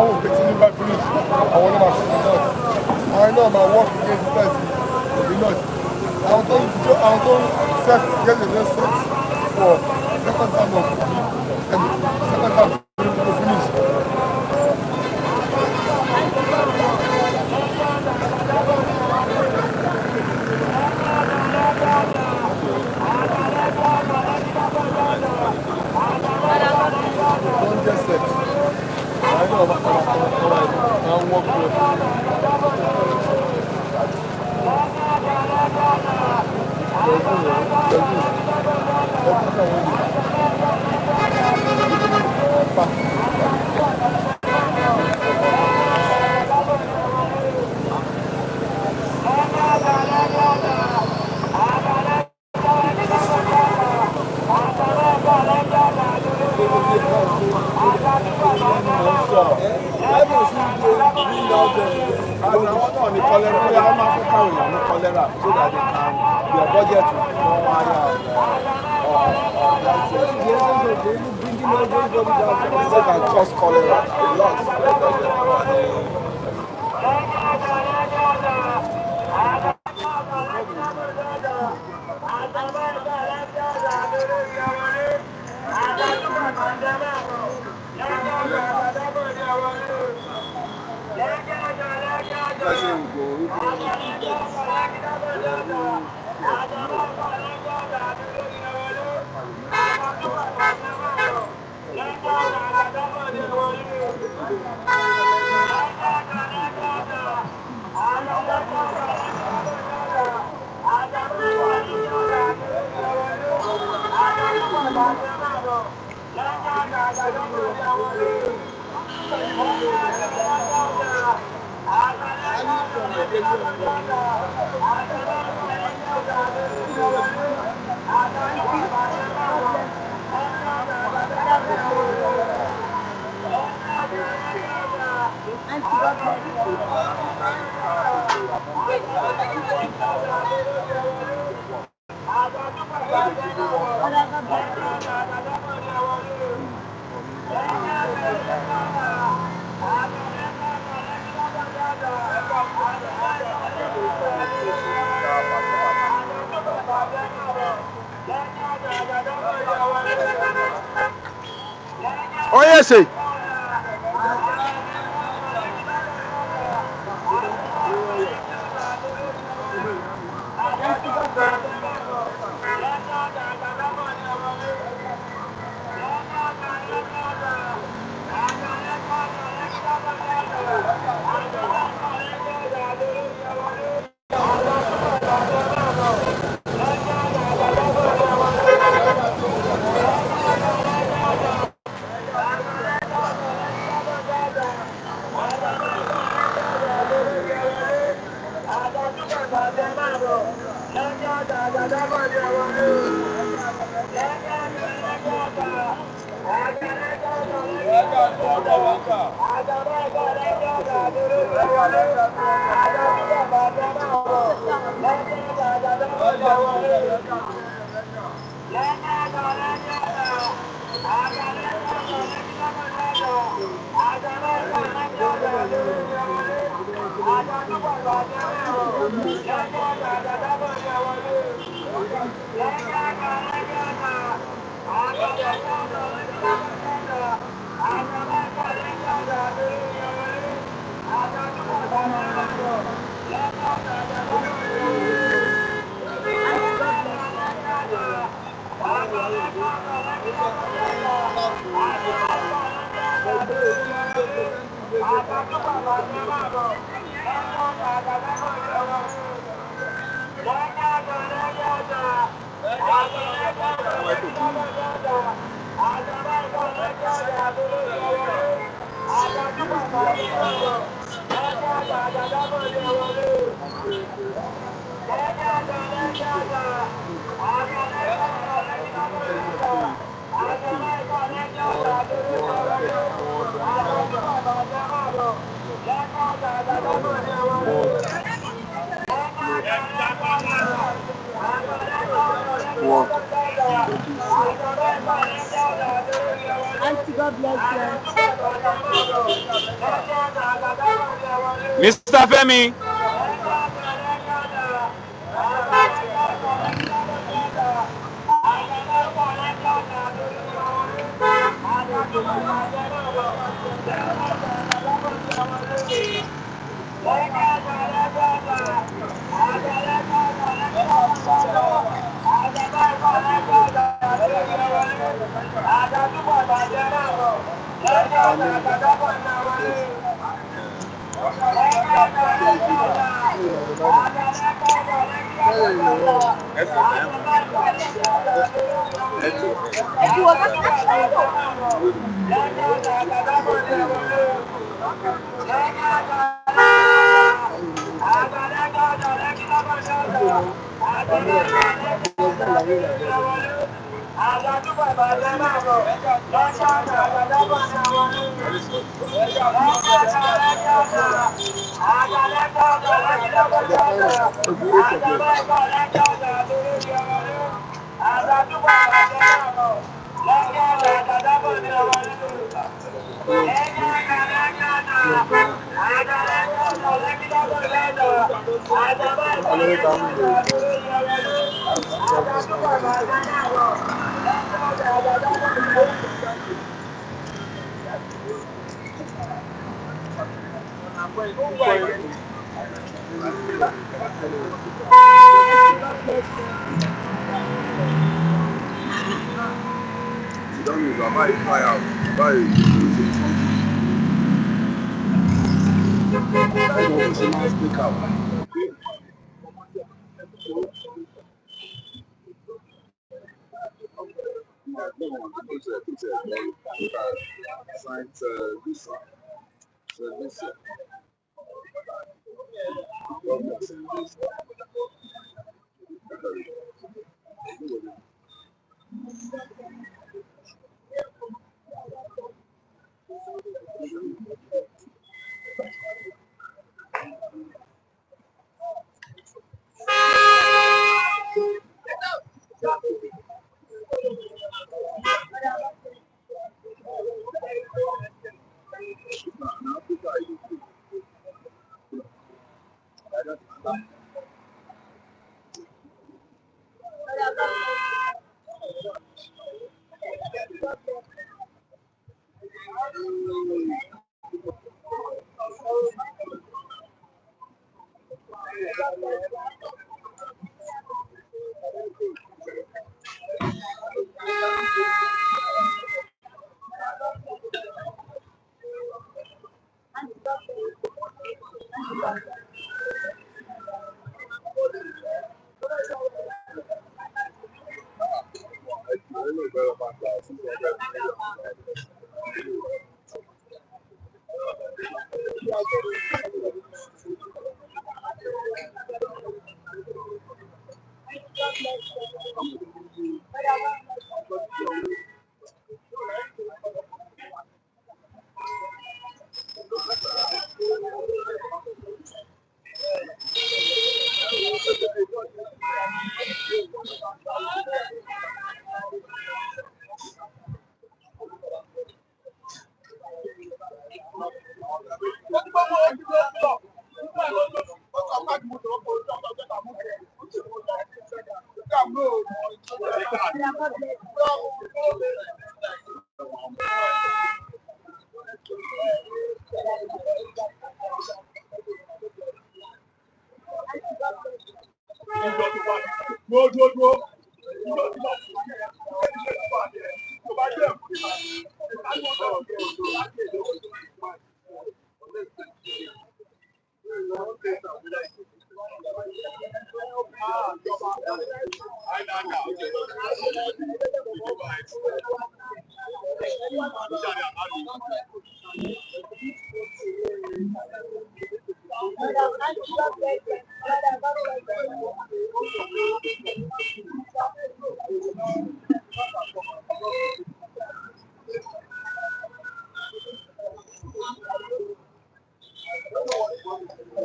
will get in by finish. I want to I know my work against the person will be not. I don't set get the next set for second time of second time to finish. Don't get set. I know I'll work with. Oh yes, sir. Auntie, God bless you. Mr. Femi.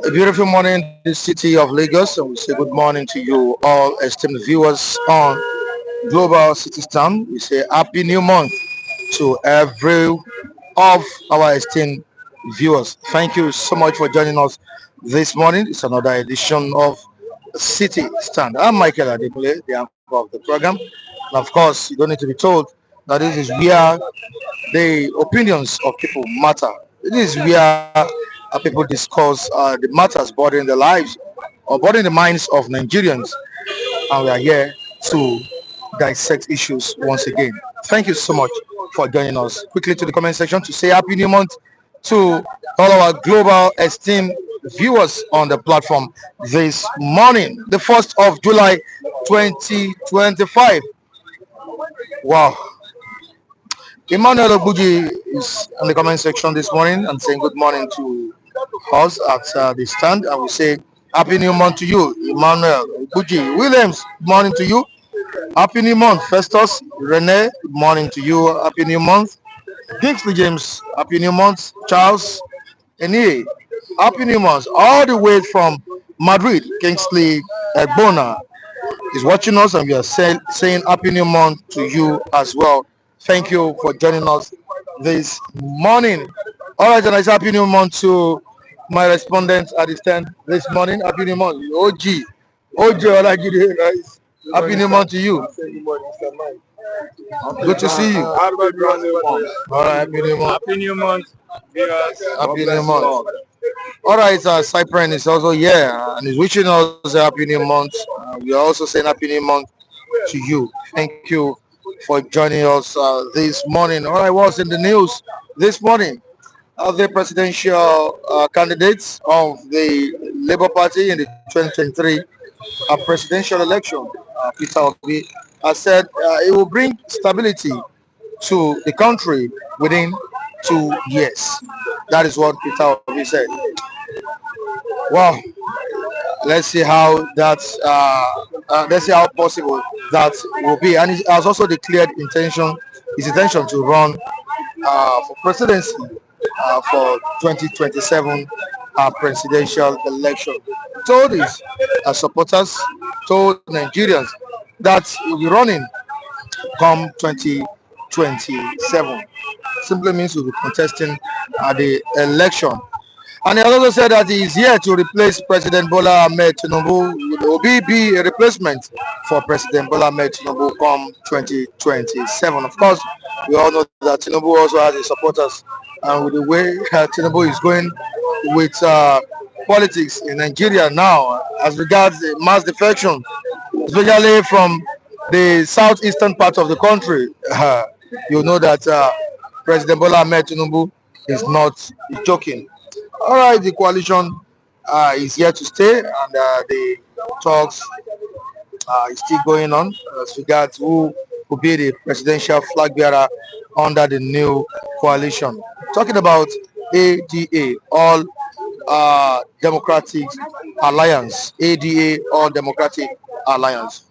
A beautiful morning in the city of Lagos, and we say good morning to you all esteemed viewers on Global City Town. We say happy new month to every of our esteemed viewers. Thank you so much for joining us this morning. It's another edition of City Stand. I'm Michael Adekule, the anchor of the program. And of course, you don't need to be told that this is where the opinions of people matter. It is where people discuss the matters bothering their lives or bothering the minds of Nigerians. And we are here to dissect issues once again. Thank you so much for joining us. Quickly to the comment section to say Happy New Month to all our global esteemed viewers on the platform this morning, the 1st of July 2025. Wow. Emmanuel Obuji is in the comment section this morning and saying good morning to us at the stand, and we say Happy New Month to you, Emmanuel Obuji. Williams, good morning to you. Happy New Month. Festus, Rene, good morning to you. Happy New Month. Kingsley James, Happy New Month. Charles, Enie, Happy New Month. All the way from Madrid, Kingsley Bona is watching us, and we are saying Happy New Month to you as well. Thank you for joining us this morning. All right, and it's Happy New Month to my respondents at the stand this morning. Happy New Month, OG, Olajide, guys. Happy New Month to you. Good to see you. All right, Happy New Month. Happy New Month, viewers. Happy New Month. All right, Cyprian is also here and is wishing us a Happy New Month. We are also saying Happy New Month to you. Thank you for joining us this morning. All right, what's in the news this morning? The presidential candidates of the Labour Party in the 2023 presidential election, Peter Obi, has said it will bring stability to the country within 2 years. That is what Peter Obi said. Wow. Let's see how that's let's see how possible that will be. And he has also declared his intention to run for presidency for 2027 presidential election. Told his supporters, told Nigerians that he will be running come 2027. Simply means we'll be contesting the election. And he also said that he is here to replace President Bola Ahmed Tinubu. Will be a replacement for President Bola Ahmed Tinubu come 2027. Of course, we all know that Tinubu also has his supporters. And with the way Tinubu is going with politics in Nigeria now, as regards the mass defection, especially from the southeastern part of the country, you know that President Bola Ahmed Tinubu is not joking. All right, the coalition is here to stay, and the talks is still going on as regards who will be the presidential flag bearer under the new coalition. Talking about ADA, All Democratic Alliance. ADA, All Democratic Alliance.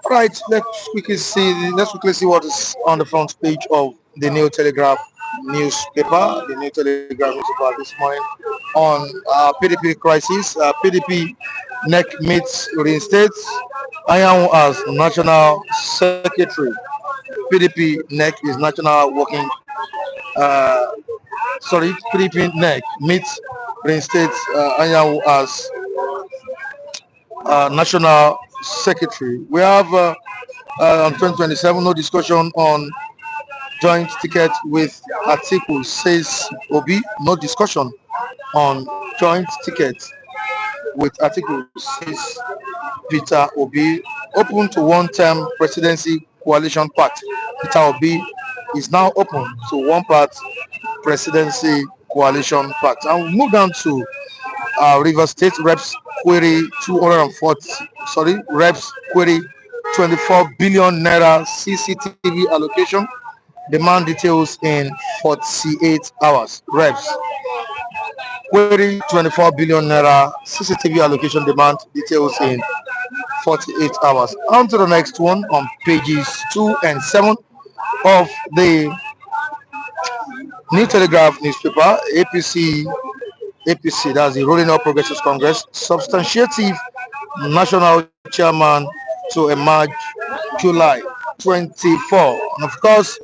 All right, let's quickly see what is on the front page of the New Telegraph newspaper. The New Telegraph newspaper this morning on PDP crisis. PDP NEC meets reinstates Ayahu as national secretary. PDP NEC is national working. PDP NEC meets reinstates Ayahu as national secretary. We have on 2027 no discussion on joint ticket with Atiku, says Obi. No discussion on joint ticket with Atiku, says Peter Obi. Open to one-term presidency coalition pact. Peter Obi is now open to one-part presidency coalition pact. And we move down to River State reps query 24 billion naira CCTV allocation. Demand details in 48 hours. Reps query 24 billion naira CCTV allocation, demand details in 48 hours. On to the next one on pages 2 and 7 of the New Telegraph newspaper. APC, that's the Rolling Up Progressive Congress, substantiative national chairman to emerge July 24. And of course,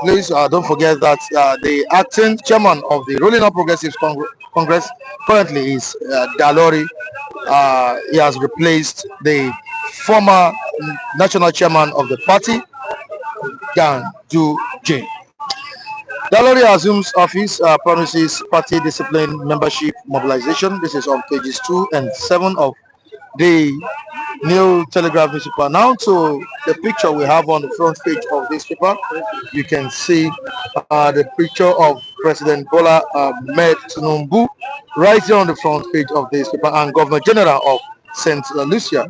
Please don't forget that the acting chairman of the Ruling All Progressives Congress currently is Dalori. He has replaced the former national chairman of the party, Gandu Jane. Dalori assumes office, promises party discipline, membership mobilization. This is on pages 2 and 7 of the New Telegraph newspaper. Now to the picture we have on the front page of this paper. You can see the picture of President Bola Ahmed Tinubu right here on the front page of this paper, and Governor General of St. Lucia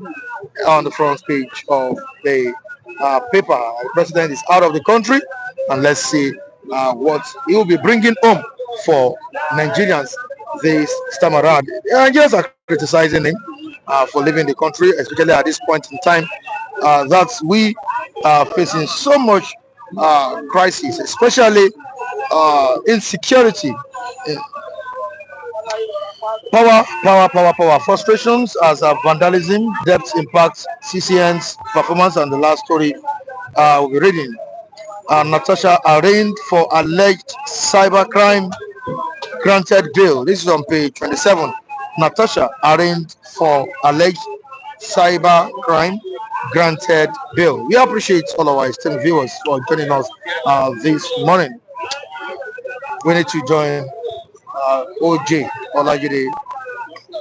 on the front page of the paper. The president is out of the country, and let's see what he will be bringing home for Nigerians this time around. Nigerians are criticizing him for leaving the country, especially at this point in time that we are facing so much crisis, especially insecurity, power, frustrations as vandalism, debt impacts CCN's performance, and the last story we'll be reading. Natasha arraigned for alleged cybercrime, granted bail. This is on page 27. Natasha arraigned for alleged cybercrime, granted bail. We appreciate all our esteemed viewers for joining us this morning. We need to join OJ Olajide.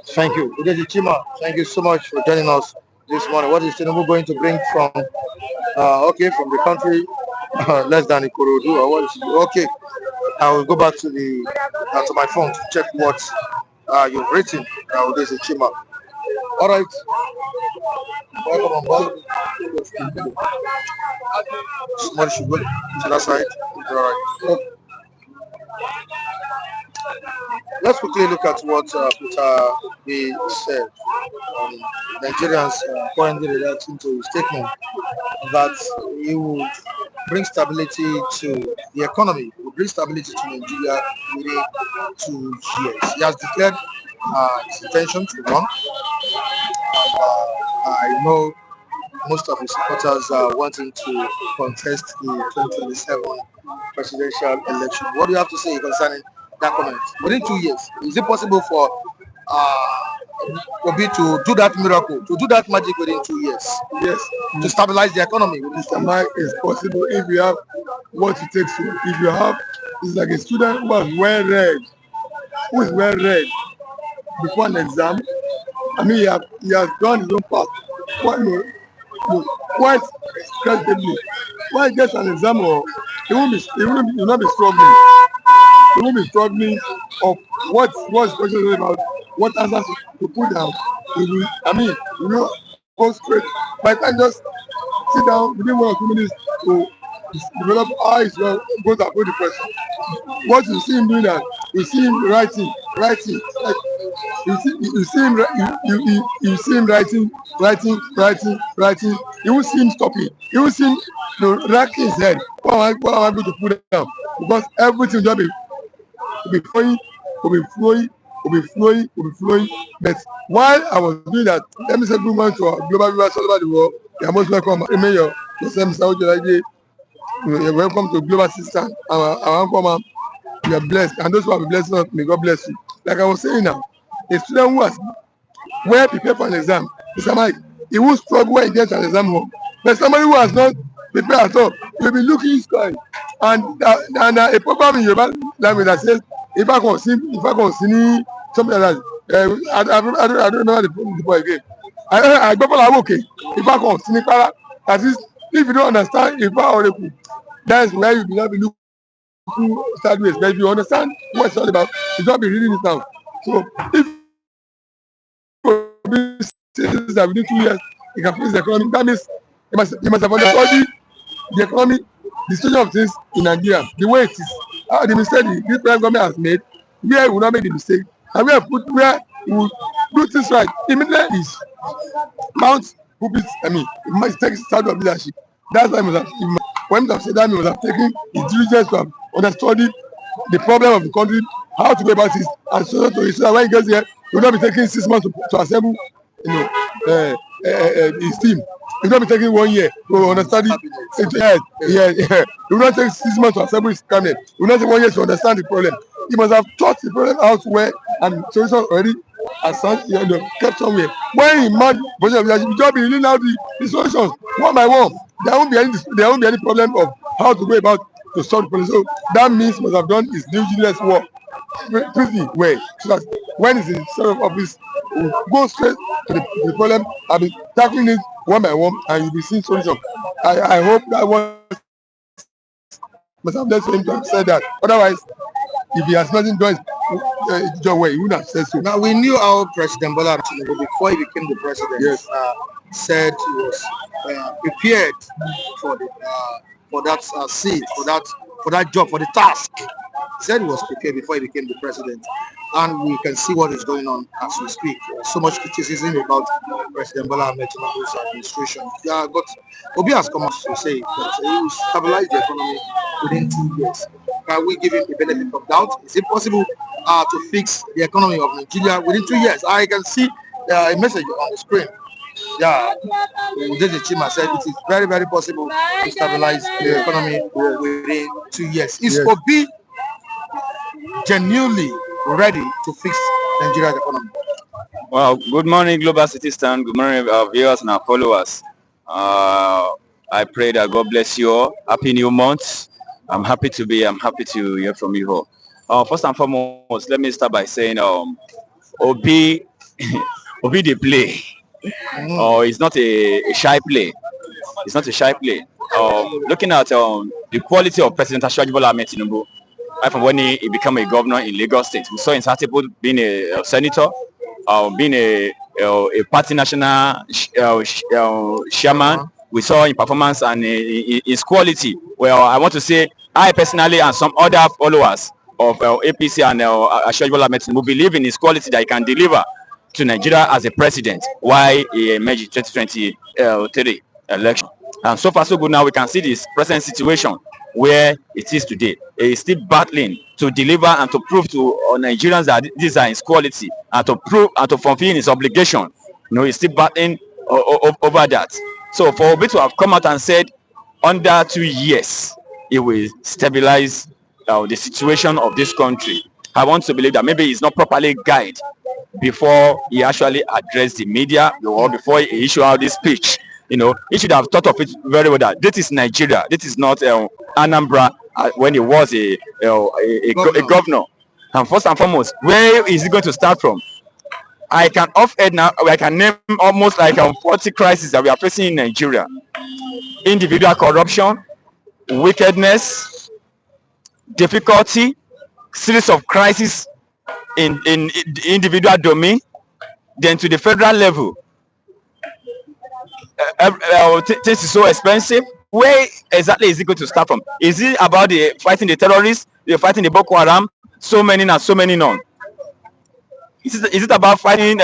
Thank you. Udeji Chima, thank you so much for joining us this morning. What is Tinubu going to bring from from the country less than Ikorodu, or what is okay? I will go back to the to my phone to check what you've written. Udeji Chima. All right. Welcome on board. Somebody should go to that side. All right. Let's quickly look at what Peter Obi said. Nigerians currently reacting to his statement that he would bring stability to the economy, will bring stability to Nigeria within 2 years. He has declared his intention to run. I know most of his supporters are wanting to contest the 2027 presidential election. What do you have to say concerning that comment? Within 2 years, is it possible for Obi to do that miracle, to do that magic within 2 years? Yes. To stabilize the economy? Mr. Mike, is possible if you have what it takes to. If you have, it's like a student who is well read before an exam. I mean, he has done his own part quite credibly. When he gets an exam, he will not be struggling. He won't be struggling of what's question about, what answers to put down. Go straight. By the time just sit down within 1 or 2 minutes to develop how he's going to approach the question. What you see him doing that, you see him writing. Like, you see him writing. You will see him stopping. You will see him racking his head. What am I going to put down? Because everything will be flowing. But while I was doing that, let me say good morning to our global viewers all over the world. You are most welcome. Mayor, you're welcome to Global System. You are blessed, and those who have been blessed, may God bless you. Like I was saying now, a student who has well prepared for an exam, Mr. Mike, he will struggle when he gets an exam home. But somebody who has not prepared at all, you'll be looking sky. And a program in Yoruba language that says, if I can see something like that, I don't know the boy again. I go for that, okay. If I can see para, that is, if you don't understand, if I already, that's where you will not be looking sideways. But if you understand what it's all about, you don't be reading it now. So if that within 2 years you can fix the economy, that means you must have understood the economy, the situation of things in Nigeria, the way it is, how the mistake the different government has made, where we will not make the mistake, and where we will do things right. Immediately is Mount Pulpit. It must take start of leadership. That's why when I said that, we must have taken his diligence to have understood the problem of the country, how to go about it, and so that when he gets here, he will not be taking 6 months to assemble his team. It will not be taking 1 year to understand it. Yeah. It will not take 6 months to assemble his cabinet. It will not take 1 year to understand the problem. He must have thought the problem out where and solution already kept somewhere. When he mount position of leadership, he just be reading out the solutions one by one. There won't be any problem of how to go about to solve the problem. So that means must have done his diligence work pretty well, so that when he's in of office, we'll go straight to the problem and be tackling it one by one, and you'll be seeing solution. I hope that one must have led him to have said that. Otherwise, if he has nothing done his job well, he wouldn't have said so. Now, we knew how President Bola Tinubu, before he became the president, Yes. said he was prepared for that seat, for that job, for the task. He said he was prepared before he became the president, and we can see what is going on as we speak. So much criticism about President Bola Tinubu's administration. Yeah, but Obi has come out to say that he will stabilize the economy within 2 years. Can we give him the benefit of doubt? Is it possible to fix the economy of Nigeria within 2 years? I can see a message on the screen. Yeah, Udeze Chima said it is very, very possible to stabilize the economy within 2 years. Is Obi genuinely ready to fix Nigeria's economy? Well, good morning, Global Citizen. Good morning, our viewers and our followers. I pray that God bless you all. Happy New Month. I'm happy to hear from you all. First and foremost, let me start by saying, Obi, Obi the play. It's not a shy play. It's not a shy play. Looking at the quality of President Bola Tinubu, right from when he became a governor in Lagos State, we saw in Satipo being a senator, being a party national chairman. We saw in performance and his quality. Well, I want to say I personally and some other followers of APC and Bola Tinubu believe in his quality that he can deliver to Nigeria as a president while he emerged in 2023 election. And so far so good. Now we can see this present situation where it is today. He is still battling to deliver and to prove to Nigerians that these are his quality and to prove and to fulfill his obligation. He's still battling over that. So for Obi to have come out and said under 2 years he will stabilize the situation of this country, I want to believe that maybe he's not properly guided before he actually addressed the media or before he issued out this speech. He should have thought of it very well that this is Nigeria. This is not Anambra when he was a governor. And first and foremost, where is he going to start from? I can name almost like 40 crises that we are facing in Nigeria. Individual corruption, wickedness, difficulty, series of crises in individual domain, then to the federal level. Things is so expensive. Where exactly is it going to start from? Is it about fighting the terrorists, fighting the Boko Haram? So many and so many none. Is it about fighting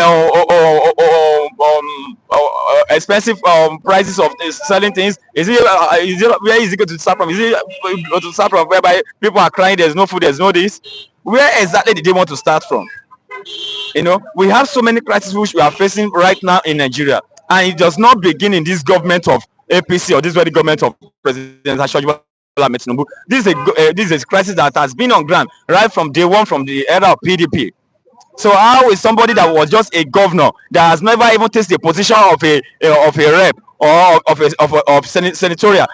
expensive prices of selling things? Where is it going to start from? Is it going to start from whereby people are crying, there's no food, there's no this? Where exactly did they want to start from? We have so many crises which we are facing right now in Nigeria, and it does not begin in this government of APC or this very government of President Bola Tinubu. This is a crisis that has been on ground right from day one, from the era of PDP. So how is somebody that was just a governor that has never even tasted the position of a rep or of senatorial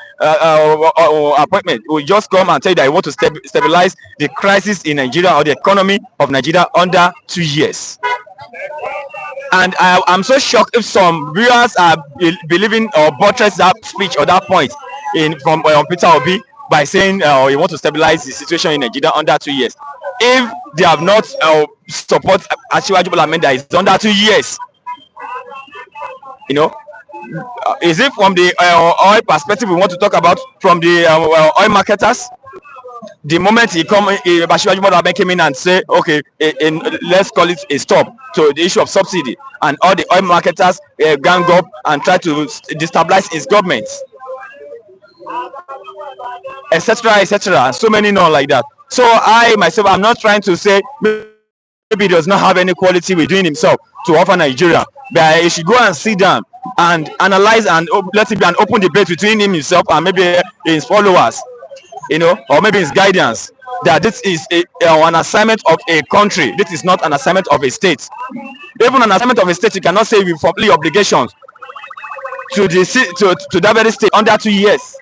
appointment will just come and tell you that you want to stabilize the crisis in Nigeria or the economy of Nigeria under 2 years? And I'm so shocked if some viewers are believing or buttress that speech or that point from Peter Obi by saying you want to stabilize the situation in Nigeria under 2 years. If they have not support Asiwaju Bola that is under 2 years, is it from the oil perspective we want to talk about, from the oil marketers? The moment Asiwaju Bola came in and say, okay, let's call it a stop to the issue of subsidy, and all the oil marketers gang up and try to destabilize his government, etc., so many non like that. So I myself, I'm not trying to say maybe he does not have any quality within himself to offer Nigeria, but he should go and sit down and analyze and let it be an open debate between him himself and maybe his followers, or maybe his guidance, that this is an assignment of a country. This is not an assignment of a state. Even an assignment of a state, you cannot say we fulfill obligations to that very state under 2 years.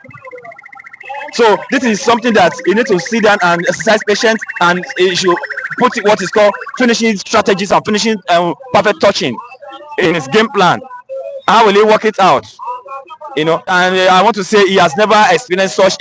So this is something that you need to sit down and exercise patience, and you should put what is called finishing strategies and finishing perfect touching in his game plan. How will he work it out? And I want to say he has never experienced such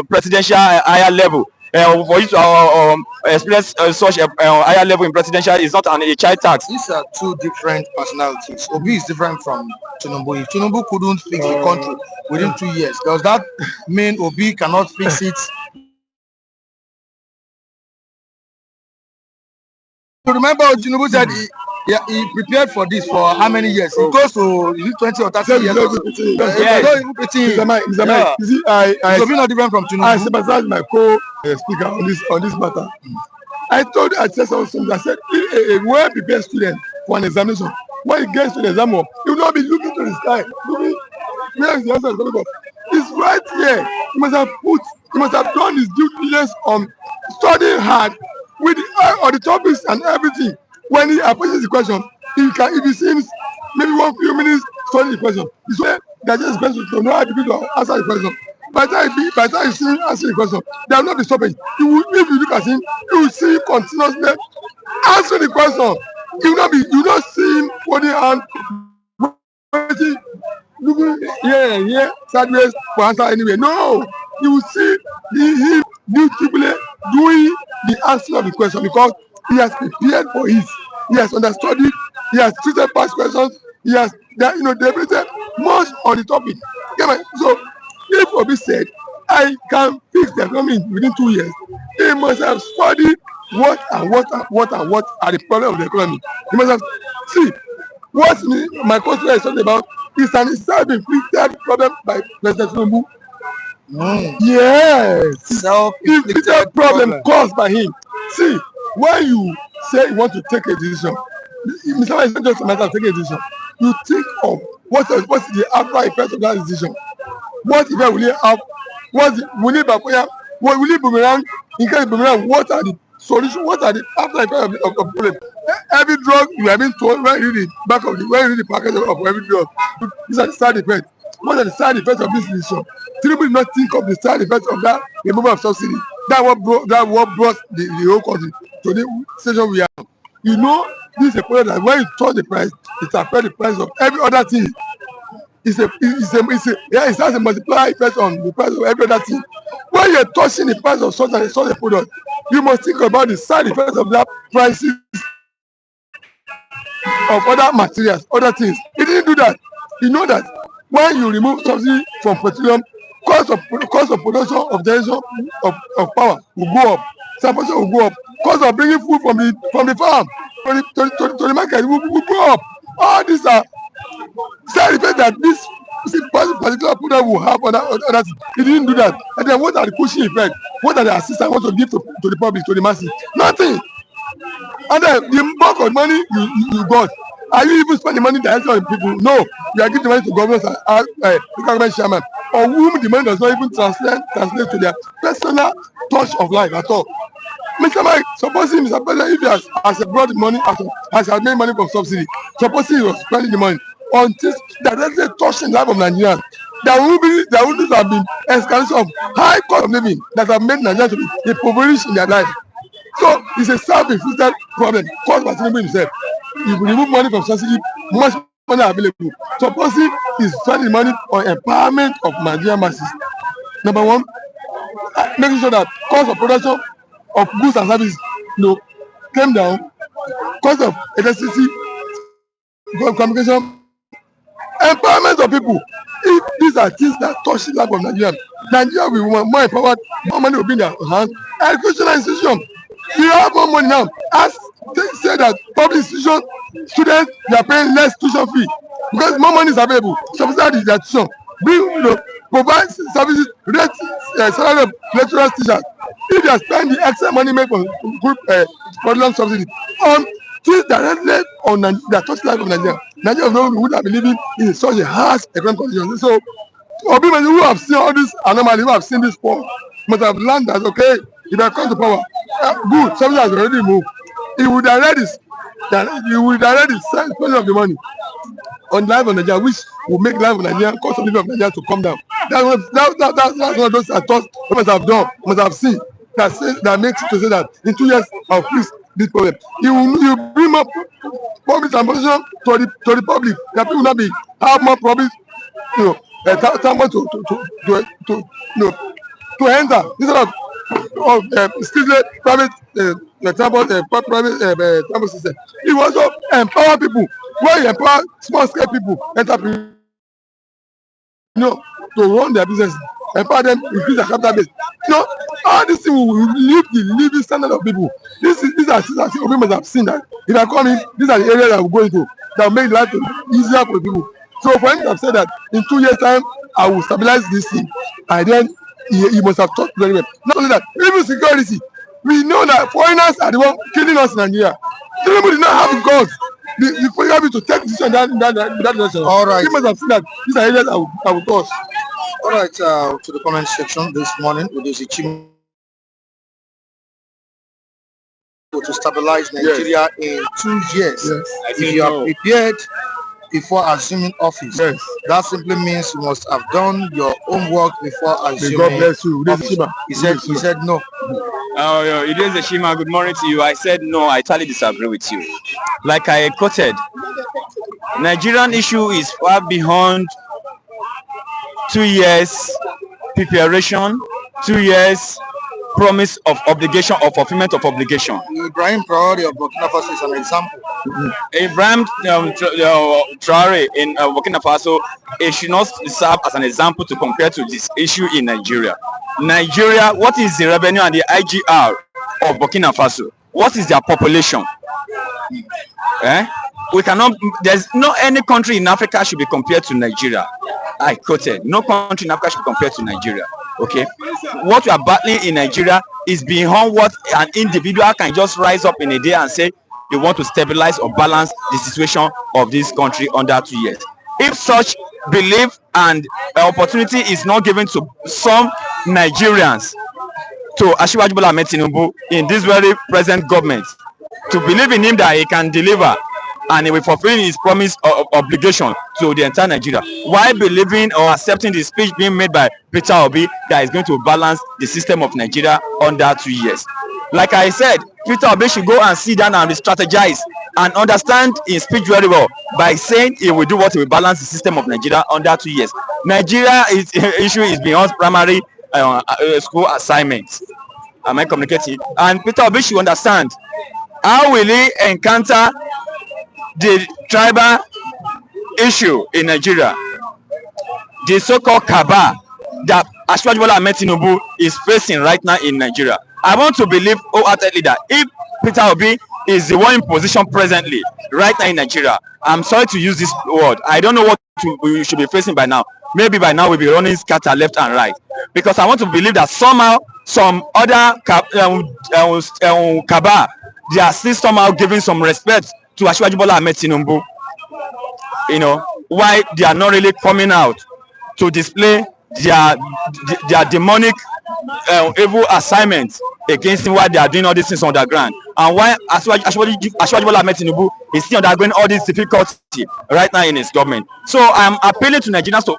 presidential higher level. For you to experience such a higher level in presidential is not a child tax. These are two different personalities. Obi is different from Tinubu. If Tinubu couldn't fix the country within 2 years, does that mean Obi cannot fix it? Remember, Tinubu said he prepared for this for how many years? It goes to 20 or 30 years. Yes. You see, Obi not different from Tinubu. I sympathize with my co-speaker on this matter. I said something. I said, a well-prepared student for an examination, when he gets to the exam, he will not be looking to the sky, looking where is the answer coming from. It's right here. He must have done his due diligence on studying hard with all the topics and everything. When he approaches the question, if he seems maybe 1 few minutes studying the question, it's where they just question to know how to answer the question. By the time you see him answering the question, there will not be stoppage. If you look at him, you will see continuously answering the question. You will not see him holding hand, waiting, looking here, sideways for answer anyway. No, you will see him beautifully doing the answer of the question because he has prepared for it. He has understood it. He has treated past questions. He has debated much on the topic. So if Obi said, I can fix the economy within 2 years, he must have studied what are the problems of the economy. He must have see what my constituent is talking about is an self-inflicted problem by President Tinubu. Yes, self-inflicted problem caused by him. See, when you say you want to take a decision, Mr. It's not just a matter of taking a decision. You think of what's the after effect of that decision. What effect will it have? Will it boomerang? In case boomerang, what are the solutions? What are the after effect of the problem? Every drug you have been told when you read the package of every drug, these are the side effects. What are the side effects of this decision? Tinubu did not think of the side effects of that removal of subsidy. That what brought the whole country to the situation we are. This is a product that when you touch the price, it affects the price of every other thing. It has a multiplier effect on the price of every other thing. When you're touching the price of such a product, you must think about the side effects of that prices of other materials, other things. He didn't do that. You know that when you remove subsidy from petroleum, cost of production of generation of power will go up. Supply will go up. Cost of bringing food from the farm to the market will go up. All these are side effects that this particular product will have on other things. He didn't do that. And then what are the pushing effects? What are the assistance want to give to the public, to the masses? Nothing. And then the bulk of money you got, are you even spending money directly on people? No, you are giving the money to governors and government chairman, or whom the money does not even translate to their personal touch of life at all. Mr. Mike, supposing Mr. President, if he has brought the money, has made money from subsidy, supposing he was spending the money on things that directly touching the life of Nigerians, there wouldn't have been escalation of high cost of living that have made Nigerians to be impoverished in their life. So it's a self-inflicted problem caused by Tinubu himself. If you remove money from subsidy, much money available. Supposing he's spending money on empowerment of Nigerian masses. Number one, making sure that cost of production of goods and services came down. Cost of electricity, communication, empowerment of people. If these are things that touch the life of Nigeria, Nigeria will be more empowered, more money will be in their hands. Educational institution, we have more money now. As they say that public institution students, they are paying less tuition fee because more money is available. Subsidy their tuition, provide services, rate salary of lecturers, teachers. If they are spending the extra money made from group subsidy on things directly on that touch life of Nigeria, Nigerians would have been living in such a harsh economic condition. So, Obi who have seen all this anomaly, who have seen this poor, must have learned that, okay, if I come to power, good, something has already moved. He would already spend of the money on life of Nigeria, which will make life of Nigeria, cost of living of Nigeria to come down. That's one of those thoughts we must have done, must have seen, that makes it to say that in 2 years I'll fix this problem. You bring up public transportation to the public. That people will not be have more public, transport to enter instead of private transport system. It was also empower people. When you empower small scale people, entrepreneurs, to run their business, empower them, increase their capital base. All these things will lift the living standard of people. These are things that we must have seen that if I come in, these are the areas that we go into that will make life easier for people. So for him to have said that in 2 years' time I will stabilize this thing, and then he must have thought very well. Not only that, even security. We know that foreigners are the one killing us in Nigeria. Tinubu did not have guns. The foreign to take decision that direction. All right. He must have seen that these are areas I will touch. All right, to the comment section this morning, with this achievement to stabilize Nigeria in 2 years. Yes. If you are prepared before assuming office, that simply means you must have done your homework before assuming God bless you. office. He said no. Oh, it is a Shima. Good morning to you. I said no. I totally disagree with you. Like I quoted, Nigerian issue is far beyond 2 years preparation, 2 years promise of obligation or fulfillment of obligation. Ibrahim Traore of Burkina Faso is an example. Ibrahim Traore in Burkina Faso, it should not serve as an example to compare to this issue in Nigeria. Nigeria, what is the revenue and the IGR of Burkina Faso? What is their population? We cannot. There's no any country in Africa should be compared to Nigeria. I quoted. No country in Africa should be compared to Nigeria. Okay, what we are battling in Nigeria is beyond what an individual can just rise up in a day and say they want to stabilize or balance the situation of this country under 2 years. If such belief and opportunity is not given to some Nigerians, to Asiwaju Bola Ahmed Tinubu in this very present government, to believe in him that he can deliver and he will fulfill his promise of obligation to the entire Nigeria, while believing or accepting the speech being made by Peter Obi that is going to balance the system of Nigeria under 2 years. Like I said, Peter Obi should go and sit down and re-strategize and understand his speech very well by saying he will do what will balance the system of Nigeria under 2 years. Nigeria issue is beyond primary school assignments. Am I communicating? And Peter Obi should understand how will he encounter the tribal issue in Nigeria, the so-called cabal that Asiwaju Bola Ahmed Tinubu is facing right now in Nigeria. I want to believe wholeheartedly that if Peter Obi is the one in position presently right now in Nigeria, I'm sorry to use this word, I don't know what we should be facing by now. Maybe by now we'll be running scatter left and right, because I want to believe that somehow some other cabal, they are still somehow giving some respect to Asiwaju Bola Ahmed Tinubu, why they are not really coming out to display their demonic evil assignments against him, while they are doing all these things on the ground, and why Asiwaju Bola Ahmed Tinubu is still undergoing all this difficulty right now in his government. So I'm appealing to Nigerians to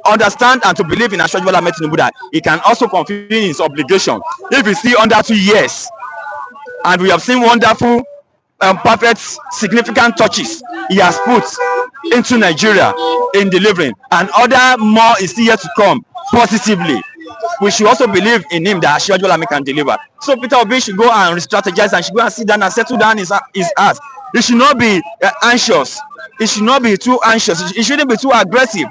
understand and to believe in Asiwaju Bola Ahmed Tinubu that he can also fulfill his obligation if he's still under 2 years. And we have seen wonderful perfect significant touches he has put into Nigeria in delivering, and other more is still yet to come positively. We should also believe in him that Asiwaju Bola Ahmed can deliver. So Peter Obi should go and re-strategize and should go and sit down and settle down his heart. He should not be anxious. He should not be too anxious. He shouldn't be too aggressive.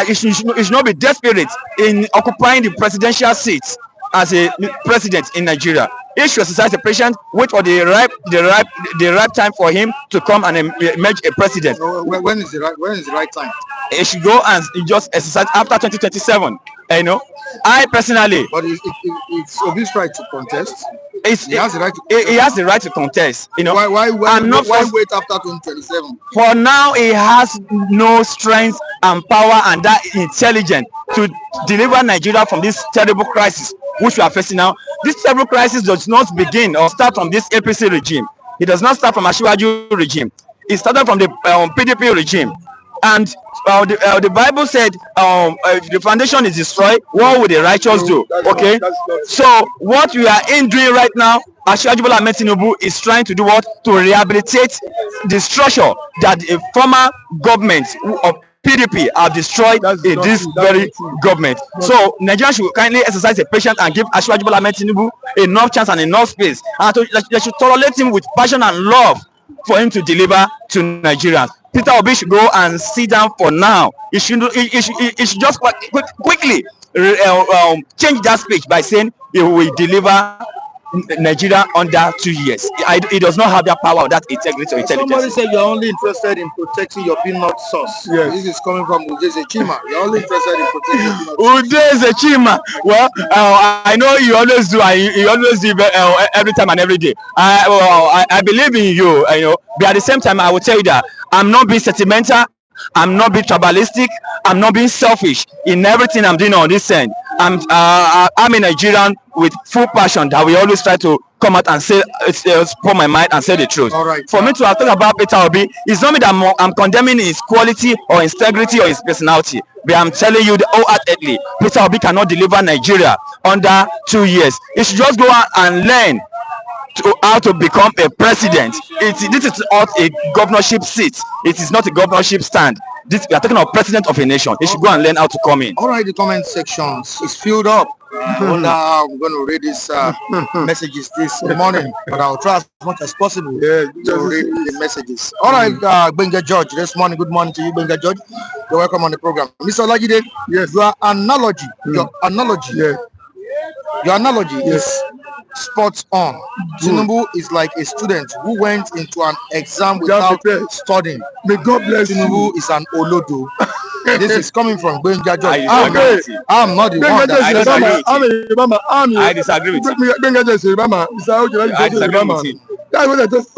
He should not be desperate in occupying the presidential seat as a president in Nigeria. He should exercise the patience, wait for the ripe time for him to come and emerge a president. When is the right time? He should go and just exercise after 2027. I personally. But it's Obi's right to contest. He has the right to he has the right to contest. You know, why I'm not why wait after 2027? For now, he has no strength and power and that intelligence to deliver Nigeria from this terrible crisis which we are facing now. This terrible crisis does not begin or start from this APC regime. It does not start from Asiwaju regime. It started from the PDP regime. And the Bible said, if the foundation is destroyed, what will the righteous do? Okay, so what we are doing right now, Asiwaju Bola Ahmed Tinubu is trying to do what? To rehabilitate the structure that a former government of PDP have destroyed in this very government. So Nigerians should kindly exercise a patience and give Asiwaju Bola Ahmed Tinubu enough chance and enough space, and they should tolerate him with passion and love for him to deliver to Nigerians. Peter Obi should go and sit down for now. He should just quickly change that speech by saying he will deliver Nigeria under 2 years. He does not have that power or that integrity or intelligence. Somebody said you're only interested in protecting your peanut sauce. Yes. This is coming from Udeze Chima. You're only interested in protecting your peanut sauce. Udeze Chima. Well, I know you always do. You always do every time and every day. I believe in you. You know, but at the same time, I will tell you that I'm not being sentimental. I'm not being tribalistic. I'm not being selfish in everything I'm doing on this end. I'm a Nigerian with full passion that we always try to come out and say, pour my mind and say the truth. All right. For me to talk about Peter Obi, it's not me that I'm condemning his quality or integrity or his personality, but I'm telling you wholeheartedly, Peter Obi cannot deliver Nigeria under 2 years. He should just go out and learn how to become a president. This is not a governorship seat. It is not a governorship stand. We are talking about president of a nation. They should go and learn how to come in. All right, the comment section is filled up. I wonder how I'm going to read these messages this morning, but I'll try as much as possible to read the messages. All right, Benga George, this morning, good morning to you, Benga George. You're welcome on the program. Mr. Olajide, yes. Your analogy is spot on. Tinubu is like a student who went into an exam without studying. May God bless Tinubu is an olodo. This is coming from Benga George. I'm not the Benga one that I disagree with you. Benga George is Obama. I disagree with you.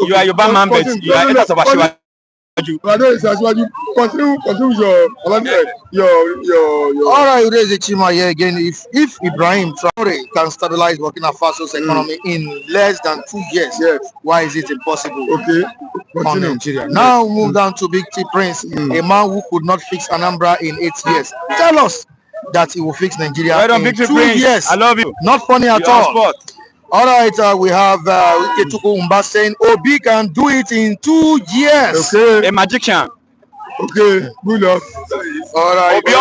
You are your man, but you are a of Asiwaju. Continue with your. All right, Udeze Chima here again. If Ibrahim Traore can stabilize Burkina Faso's economy in less than 2 years, why is it impossible? Okay. On Nigeria. Now move down to Big T Prince, a man who could not fix Anambra in 8 years. Tell us that he will fix Nigeria in 2 years. I love you. Not funny at all. All right, we have Iketuku Umba saying Obi can do it in 2 years. Okay. A magician. Okay, good luck. All right. Obi,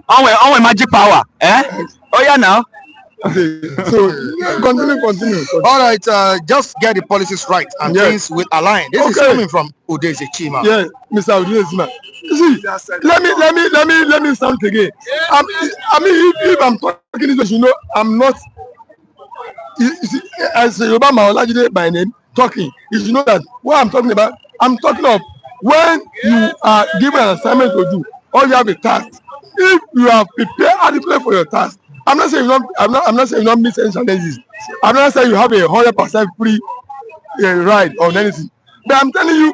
on magic power. Oh yeah, now. Okay, so continue. All right, just get the policies right and things will align. This is coming from Udeze Chima. Yes, Mr. Udeze Chima. See, let me sound again. I mean, if I'm talking this, you know, I'm not. You see, as Obama Olajide by name talking, you should know that what I'm talking about. I'm talking of when you are given an assignment to do, or you have a task. If you have prepared adequately for your task, I'm not saying I'm not saying you don't miss any challenges. I'm not saying you have a 100% free ride on anything. But I'm telling you,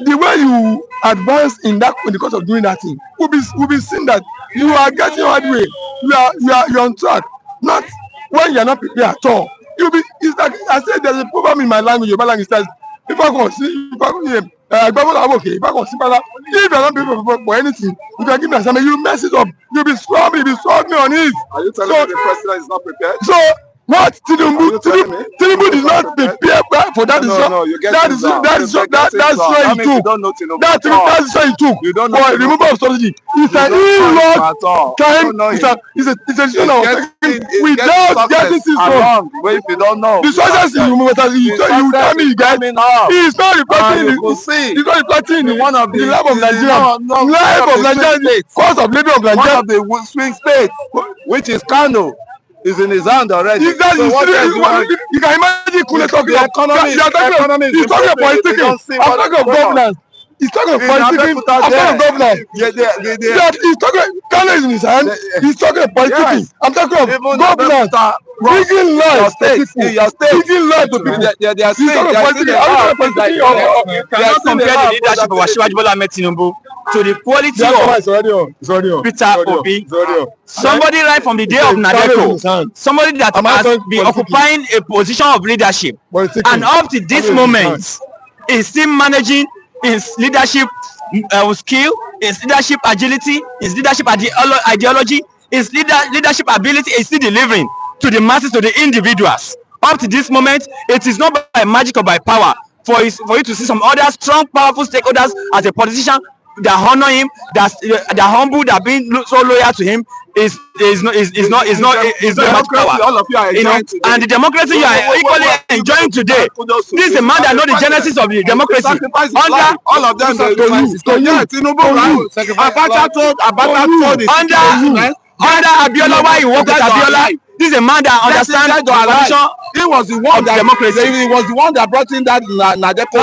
the way you advance in the course of doing that thing will be seen that you are getting your hard way. You're on track. Not when you're not prepared at all. It's like I said, there's a problem in my language. Your language says, if I can see, if I can see, if you're not prepared for anything, if you give me something, you mess it up. You'll be struggling on it. Are you telling me the president is not prepared? So what Tinubu did not prepare for that. That's why he took. That's why he took for removal of subsidy. It's an illegal time. It's a decision without getting things wrong. If you don't know, the sources you tell me, guys, he's not reflecting. He's not reflecting the one of the life of Nigeria, cost of living of Nigeria. One of the swing states, which is Kano, is in his hand already. You can imagine Kule talking of economy. He's talking of politics. I'm talking of governance. He's talking of politicking. I'm talking of governance. He's talking. Ghana is in his hand. He's talking of politicking. I'm talking of governance. Bringing life to people. Bringing life to people. He's talking of politicking. I'm talking of politicking. You cannot compare the leadership of Asiwaju Bola Ahmed Tinubu to the quality of Peter Obi. Somebody right from the day of Nadeko, somebody that has been occupying a position of leadership, and up to this moment is still managing his leadership skill, his leadership agility, his leadership ideology, his leadership ability is still delivering to the masses, to the individuals. Up to this moment, it is not by magic or by power. For you to see some other strong, powerful stakeholders as a politician that honor him, that humble, that being so loyal to him is not much power. All of you are enjoying today. And the democracy you are equally enjoying today. This is a man that knows the genesis of the democracy. Under all of them, Tinubu, under Abiola, why you work with Abiola? This is a man that understands the position. He was the one that democracy. He was the one that brought in that Nadeko.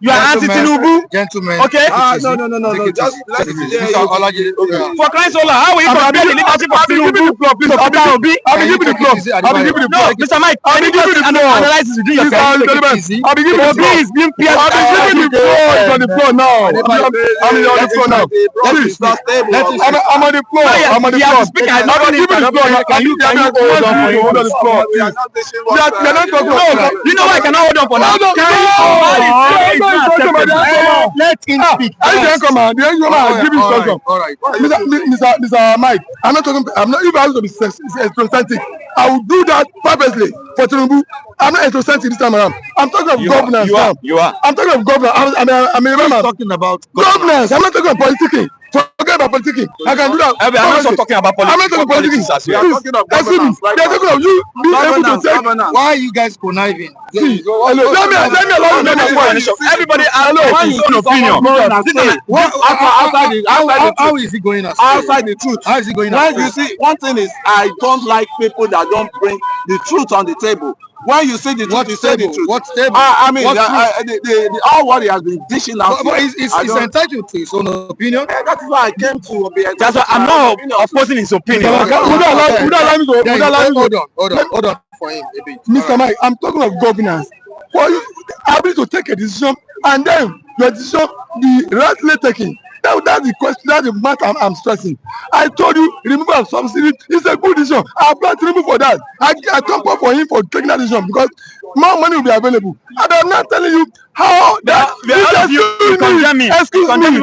You are anti-Tinubu. Gentlemen. Okay. No. Just let it. For Christ's sake, how will you compare the leadership of Tinubu to Peter Obi? I'll be giving the floor. No, Mr. Mike, I need to analyze this within yourself. I'll be giving the Obi floor. is being pierced. I'll be giving the floor. It's on the floor now. I'm on the floor now. Please. I'm on the floor. I'm on the floor. I'm giving the floor. Can you hold on for hold on the floor? You're not talking. No, you know why I cannot hold on for now? Let him speak. I'll give you instruction. All right. Mr. Mike, I'm not talking. I'm not. If I was to be extrocentric, I will do that purposely for Tinubu. I'm not extrocentric this time around. I'm talking of governance now. You are. I'm talking of governance. I'm Talking about governance. I'm not talking about politicking. Forget about politicking. I can do that. I'm not talking about politics. I'm not talking about politicking. We are talking of governance. They're talking of you being able to take. why are you guys conniving? See, let me allow you. Everybody has his own opinion. How is he going Outside the truth. How is he going When you see, one thing is, I don't like people that don't bring the truth on the table. When you say the truth, you say the truth. What table? I mean, all what he has been dishing out. But he's entitled to his own opinion. That is why I came to be. That's why I'm not opposing his opinion. Would allow me to Hold on for him a bit. Mr. Mike, I'm talking of governance. For you able to take a decision and then your decision be rightly taken. That's the question. That's the matter I'm stressing. I told you removal of subsidy is a good decision. I applied to remove for that. I come up for him for taking that decision because more money will be available. And I'm not telling you how that. Excuse me.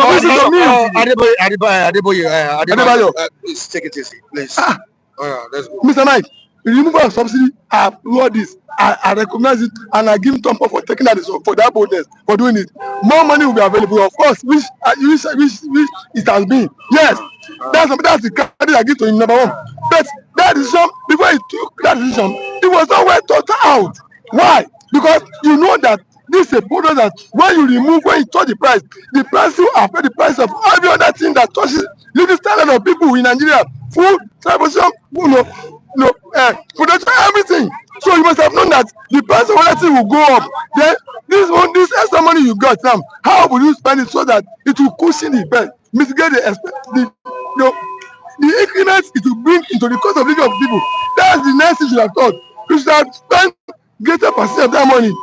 Adebayo, please take it easy, please. Let's go. Mr. Mike, removal of subsidy, I applaud this. I recognize it and I give Tom for taking that decision, for that boldness, for doing it. More money will be available, of course, which it has been. Yes, that's the credit I give to him, number one. But that decision, before he took that decision, it was not well thought out. Why? Because you know that this is a product that when you touch the price will affect the price of every other thing that touches living standard of people in Nigeria, food, transportation, production, everything. So you must have known that the price of everything will go up. Then this extra money you got now, how will you spend it so that it will cushion the effect, mitigate the increments it will bring into the cost of living of people? That's the next thing you should have thought. You should have spent greater percent of that money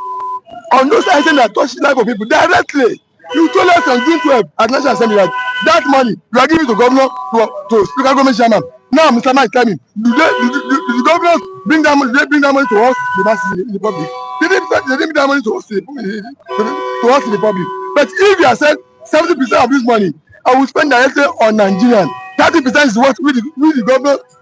on those items that touch the life of people directly. You told us on June 12 at National Assembly that money you are giving to governor, to speaker government chairman. Now, Mr. Mike, tell me, do the governors bring that money? Do they bring that money to us, the masses in the public? They didn't bring that money to us, in the public. But if you have said 70% of this money, I will spend directly on Nigerians. 30% is what we the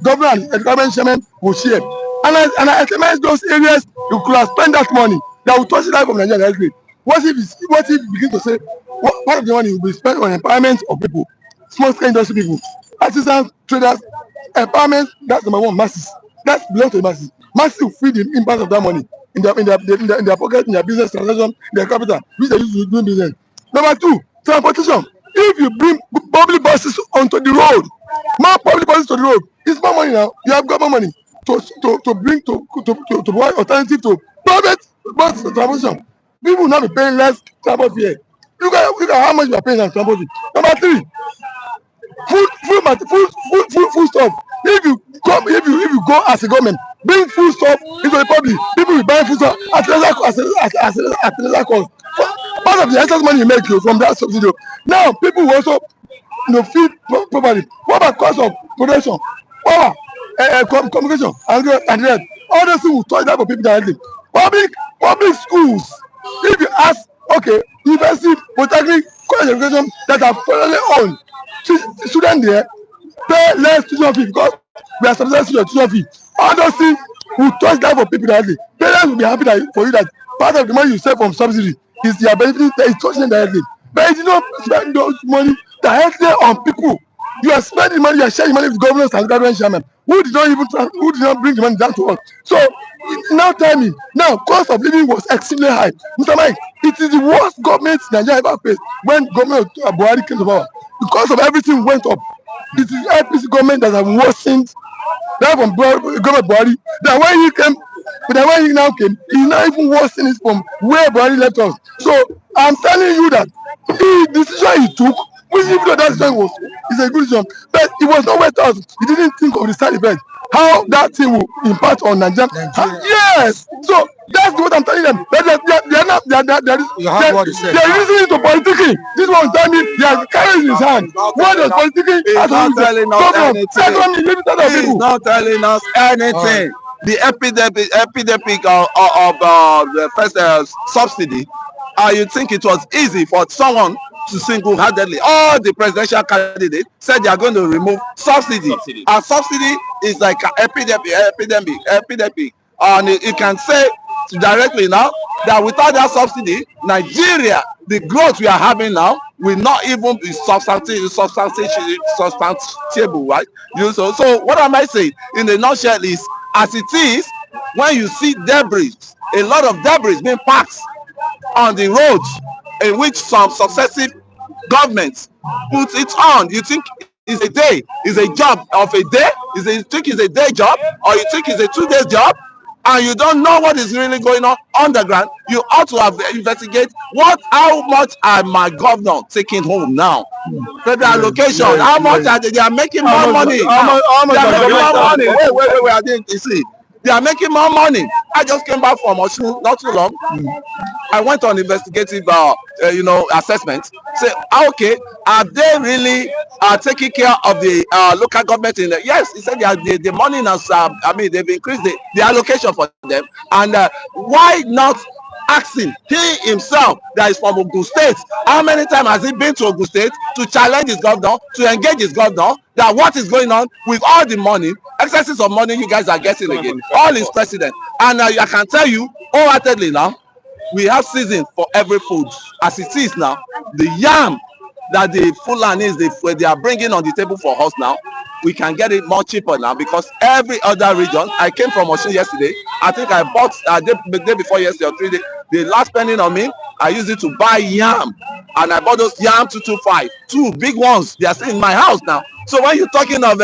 governor and the government chairman will share. And I itemize those areas you could have spent that money that will touch the life of Nigeria directly. What if you begin to say part of the money will be spent on empowerment of people, small scale industry people, artisans, traders, empowerment? That's number one, masses. That belongs to the masses. Masses will feel the impact of that money. in their pocket, in their business transaction, their capital, which they use to do business. Number two, transportation. If you bring public buses onto the road, more public buses to the road, it's more money now. You have got more money to bring to provide alternative to private bus transportation. People will not be paying less transport fare. Look at how much you are paying on transport fee. Number three, food stuff. If you go as a government, bring food stuff into the public, people will buy food stuff at lesser cost. Part of the excess money you make from that subsidy. Now people will also feed properly. What about cost of production, power, communication, and rest? All those things will touch that for people directly. Public schools. If you ask, okay, university, polytechnic, college education that are federally owned, students there pay less tuition fee because we are subsidizing your tuition fee. All those things will touch that for people directly. Parents will be happy for you that part of the money you save from subsidy is their benefit that is touching them directly. But if you don't spend those money directly on people, you are spending money, you are sharing money with governors and government chairmen who did not bring the money down to us. So now tell me, now cost of living was extremely high. Mr. Mike, it is the worst government Nigeria ever faced when government Buhari came to power. The cost of everything went up. It is the APC government that have worsened that from government Buhari. That when he came, but when he now came, he's not even worsening it from where Buhari left us. So I'm telling you that the decision he took, which even though that decision is a good decision, but it was not worth us. He didn't think of the side effect, how that thing will impact on Nigeria. Yes, so that's what I'm telling them. They're not. They're using it to politicking. This one tell me they are carrying his hand. What does politicking? He's not telling us anything. He's not telling us anything. The epidemic of the first subsidy. You think it was easy for someone to single-handedly, all the presidential candidates said they are going to remove subsidy. And subsidy is like an epidemic. And you can say directly now that without that subsidy, Nigeria, the growth we are having now, will not even be substantiable, right? So what am I saying? In the nutshell is, as it is, when you see debris, a lot of debris being packed on the roads in which some successive governments put it on, you think it's a day, is a job of a day, you think it's a day job, or you think it's a 2 day job, and you don't know what is really going on underground. You ought to have investigate how much are my governor taking home now? Federal allocation, how much are they are making more money? They are making more money. Wait, I didn't see. They are making more money. I just came back from Osun not too long. I went on investigative, assessment. Say, okay, are they really taking care of the local government? Yes, he said the money has. They've increased the allocation for them. And why not asking he himself that is from Ogun State? How many times has he been to Ogun State to challenge his governor, to engage his governor, that what is going on with all the money, excesses of money you guys are getting again, all his president? And I can tell you wholeheartedly now, we have season for every food. As it is now, the yam that the Fulanis they are bringing on the table for us now, we can get it more cheaper now, because every other region. I came from Osun yesterday. I think I bought the day before yesterday or 3 days. The last spending on me, I used it to buy yam, and I bought those yam 225, 2 big ones. They are still in my house now. So when you're talking of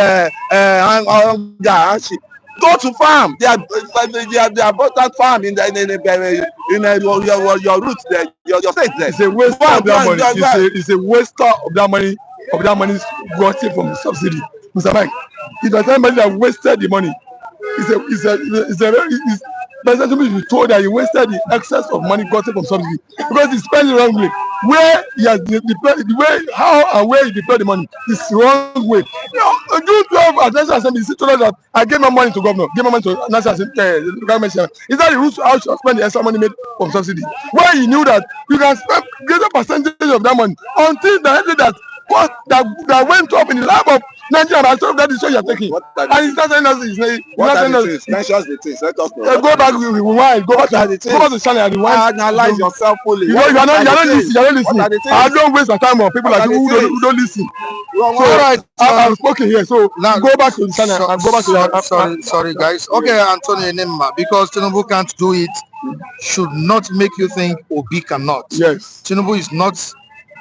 go to farm. They are bought that farm in your roots there, your state there. It's a waste of that money. It's a waste of that money. Gotten from the subsidy, Mr. Mike. If I tell money that wasted the money, President Atiku should be told that he wasted the excess of money gotten from subsidy because he spent it wrongly. Where he has deployed the way, how and where he deployed the money is the wrong way. You have at National Assembly, you told us that I gave my money to governor, give my money to National Assembly, government chairman. Is that the rules how to spend the extra money made from subsidy? Where he knew that you can spend greater percentage of that money until that cost that went up in the lap of Nigeria, that is what you are taking. And he's not saying us. What are the things? Mention the things. Let us know. Go back with wine. Go back to the channel and wine. Analyze yourself fully. You are not listening. I don't waste my time on people like you who don't listen. So all right, I'm spoken here. So now go back to the channel and go back to sorry guys. Okay, Antonio Enema, because Tinubu can't do it should not make you think Obi cannot. Yes. Tinubu is not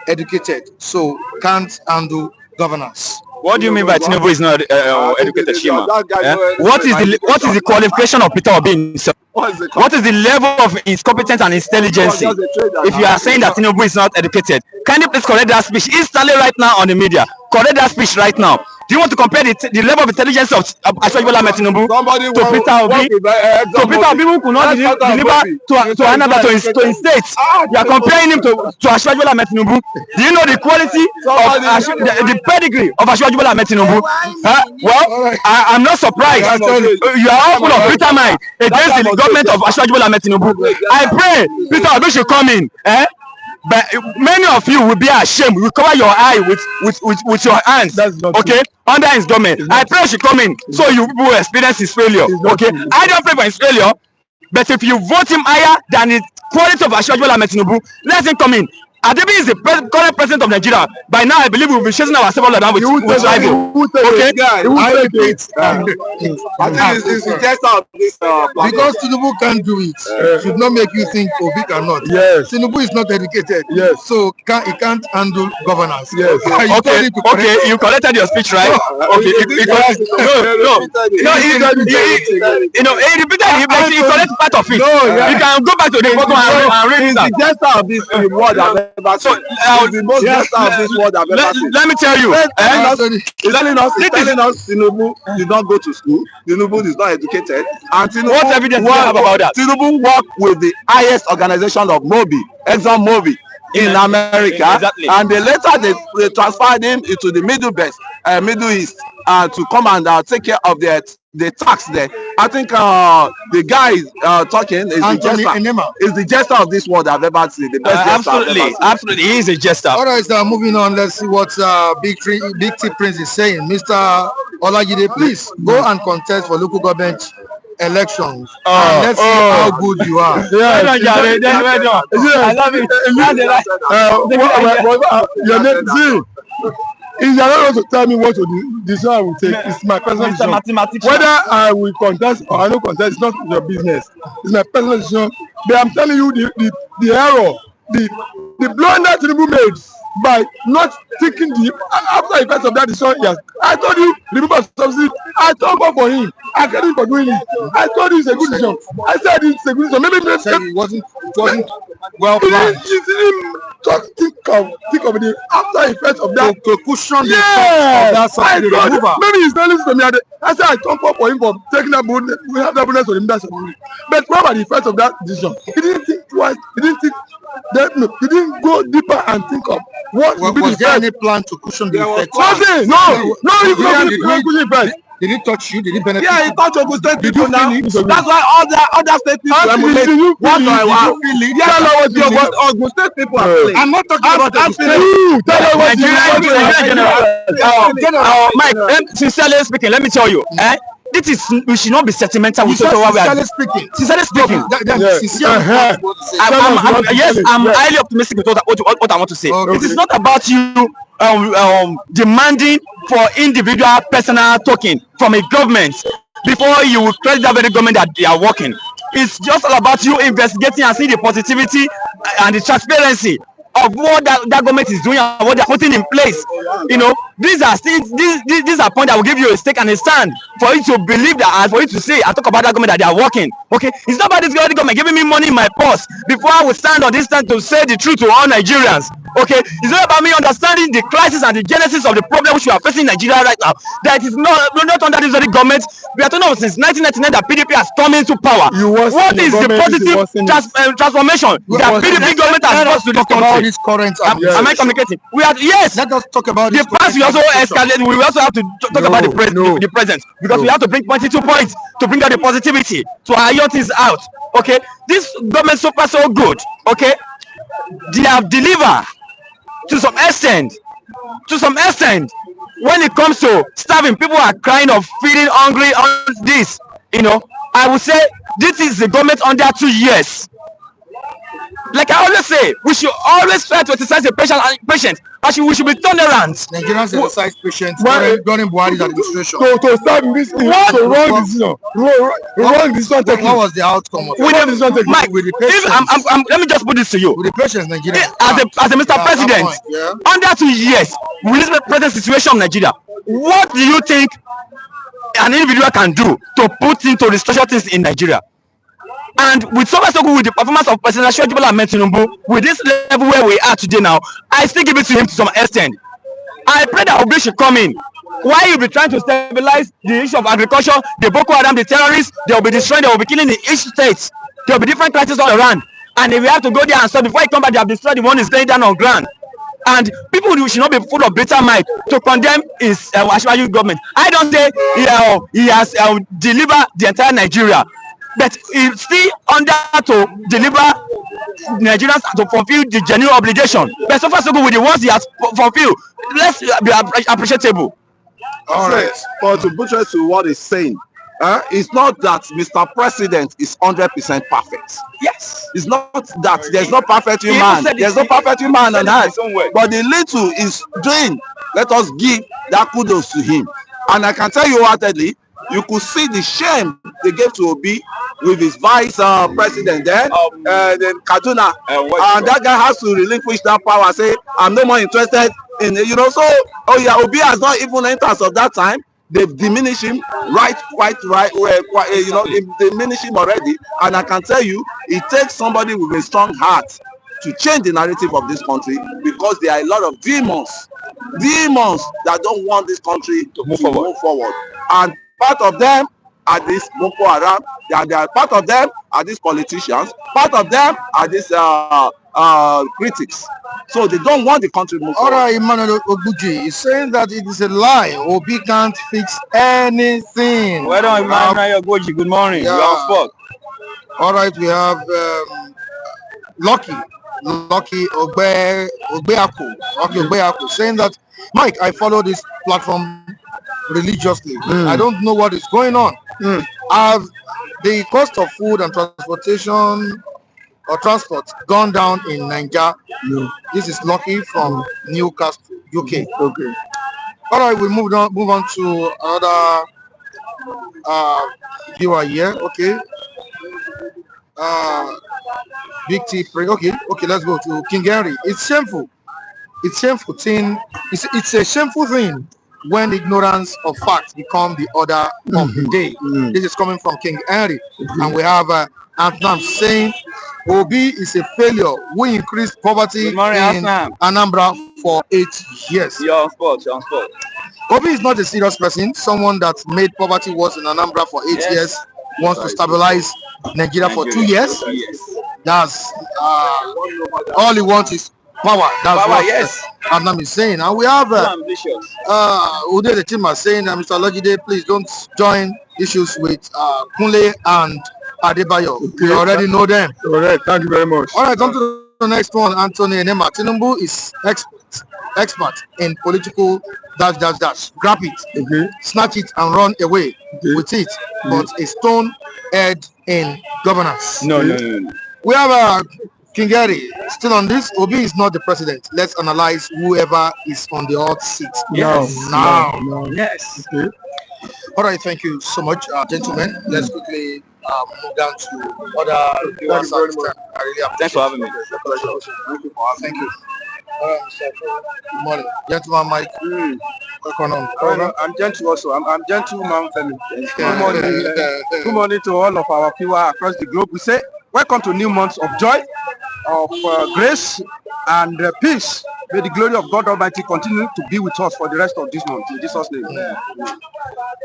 educated, so can't handle governance. What do you mean by Tinubu is not educated, Shima? What is the qualification of Peter Obi himself? What is the level of his competence and intelligence? If you are saying that Tinubu is not educated, can you please correct that speech instantly right now on the media? Correct that speech right now. Do you want to compare the level of intelligence of Ashwaji Tinubu to Peter Obi? To Peter Obi who could not deliver to another to his state. You are comparing him to Ashwaji Tinubu. Do you know the quality of the pedigree of Ashwaji Tinubu? Well, I'm not surprised. You are all full of bitter mind against the government of Ashwaji Tinubu. I pray Peter Obi should come in. But many of you will be ashamed. You cover your eye with your hands. Okay, under his government. I pray you should come in so you will experience his failure. Okay, I don't pray for his failure. But if you vote him higher than the quality of Ashwaji Tinubu, let him come in. Adebi is the current president of Nigeria. By now, I believe we'll be chasing ourselves down with rival. Okay, I repeat, I think it's the test of this because Tinubu can't do it, should not make you think Obi cannot. Yes. Tinubu is not educated. Yes. So he can't handle governance. Yes. Okay, you corrected your speech, right? Okay, he repeated he corrected part of it. You can go back to the photo and read it. The gesture of this word I've ever seen. The most gesture of this word I've ever seen. Let me tell you. Telling us Tinubu did not go to school. Tinubu is not educated. And Tinubu, what evidence do you have about that? Tinubu worked with the highest organization of Mobi, Exxon Mobi, in America, exactly. And they transferred him into the Middle East to come and take care of the tax there. I think the guy talking is the jester of this world I've ever seen. The best absolutely, he is a jester. All right, moving on. Let's see what Big T Prince is saying. Mr. Olajide, please go and contest for local government elections. And let's see how good you are. I love it. If you are not going to tell me what to decision I will take, it's my personal decision. Whether I will contest or I don't contest, it's not your business. It's my personal decision. But I'm telling you the error, the blunder Tinubu made by not taking after the effects of that decision. Yes, I told you the people of Subsidy. I told God for him. I credit him for doing it. I told you it's a good decision. I said it's a good decision. Maybe it wasn't well planned. He didn't think of the after effects of that to cushion the effects of that subsidy removal. Maybe he's not listening to me. I said I thank God for him for taking that bonus. We have that bonus for him. That's but what about the effects of that decision? He didn't think twice. He didn't think that. No, he didn't go deeper and think of what would be the effect. Was there any plan to cushion the effects? Nothing. No. You couldn't cushion the effect. Did it touch you? Did it benefit? Yeah, it touched Ogun State people now. That's why other state people emulate what I want. Yeah, what Ogun State people are feeling. I'm not talking about Ogun State. Mike, sincerely speaking, let me tell you, we should not be sentimental with whatever we are. Sincerely speaking. Yes, I'm highly optimistic with what I want to say. It is not about you demanding for individual personal token from a government before you will credit that very government that they are working. It's just all about you investigating and seeing the positivity and the transparency of what that government is doing and what they're putting in place. You know, these are things, these are points that will give you a stake and a stand for you to believe that and for you to say, I talk about that government that they are working. Okay, it's not about this government giving me money in my purse before I will stand on this stand to say the truth to all Nigerians. Okay, it's not about me understanding the crisis and the genesis of the problem which we are facing in Nigeria right now. That is not under this very government. We are talking about since 1999 that PDP has come into power. What is the positive transformation that PDP government has brought to this country? Am I communicating? We are, yes. Let us talk about the past. We also escalate. We also have to talk about the present because we have to bring 22 points to bring out the positivity to iron things out. Okay, this government so far so good. Okay, they have delivered to some extent. When it comes to starving, people are crying of feeling hungry on this. You know, I would say this is the government under 2 years. like I always say, we should always try to exercise the patience. Actually, we should be tolerant. Nigerians exercise patience during Buhari's administration. To start this wrong decision. Wrong decision taking. What was the outcome of it? Mike, with the patience? let me just put this to you. With the patience, Nigeria. As a Mr. President, under 2 years, with this present situation of Nigeria, what do you think an individual can do to put into restructure things in Nigeria? And with so good with the performance of President Tinubu, with this level where we are today now, I still give it to him to some extent. I pray that Obi should come in. Why you be trying to stabilize the issue of agriculture, the Boko Haram, the terrorists, they will be destroying, they will be killing in each state. There will be different crises all around. And if we have to go there and stop, before he come back, they have destroyed the one is laying down on ground. And people should not be full of bitter mind to condemn his Ashwayu government. I don't say he has delivered the entire Nigeria, but he's still under to deliver Nigerians to fulfill the genuine obligation. But so far so good with the ones he has fulfilled. Let's be appreciable. All right. But to buttress to what he's saying, it's not that Mr. President is 100% perfect. Yes. It's not that there's no perfect human. There's no perfect human on earth. But the little is doing. Let us give that kudos to him. And I can tell you wholeheartedly, you could see the shame they gave to Obi with his vice president then Kaduna. And that guy has to relinquish that power, say, I'm no more interested in, so, Obi has not even entered as of that time. They've diminished him quite right, they diminish him already. And I can tell you, it takes somebody with a strong heart to change the narrative of this country, because there are a lot of demons that don't want this country to move forward. And part of them are these Boko Haram, they are part of them are these politicians, part of them are these critics. So they don't want the country to move forward. Alright, Emmanuel Ogbuji is saying that it is a lie. Obi can't fix anything. Well done, Emmanuel Ogbuji. Good morning. Yeah. You are on spot. Alright, we have Lucky Ogbeaku saying that, Mike, I follow this platform religiously. I don't know what is going on. Have the cost of food and transportation or transport gone down in Nigeria? No. This is Lucky from Newcastle, UK. Okay. All right, we move on to another viewer here. Okay. Big T Free. Okay, let's go to King Henry. It's shameful. It's shameful thing. It's a shameful thing when ignorance of facts become the order of the day. This is coming from King Henry. And we have Antnam saying Obi is a failure. We increased poverty in Anambra for 8 years. You're on spot. Obi is not a serious person. Someone that made poverty worse in Anambra for 8 years wants to stabilize Nigeria for 2 years. That's all he wants is power. That's what Antnam is saying. And we have Ude the Chima saying, Mr. Logide, please don't join issues with Kunle and Adebayo. We already know them. Correct. Thank you very much. All right, come to the next one. Anthony Enema. Tinubu is expert in political dash. Grab it, snatch it, and run away with it. But a stone head in governance. No. We have King Gary still on this. Obi is not the president. Let's analyze whoever is on the hot seat. No. Yes. Okay. All right, thank you so much, gentlemen. Let's quickly move down to other viewers. I really appreciate. Thanks for having me. Thank you. All right, Mr. Good morning, gentleman Mike. Welcome on. I'm gentle also. I'm gentleman family. Good morning. Good morning to all of our viewers across the globe. We say welcome to new months of joy, of grace and peace. May the glory of God Almighty continue to be with us for the rest of this month. In Jesus' name.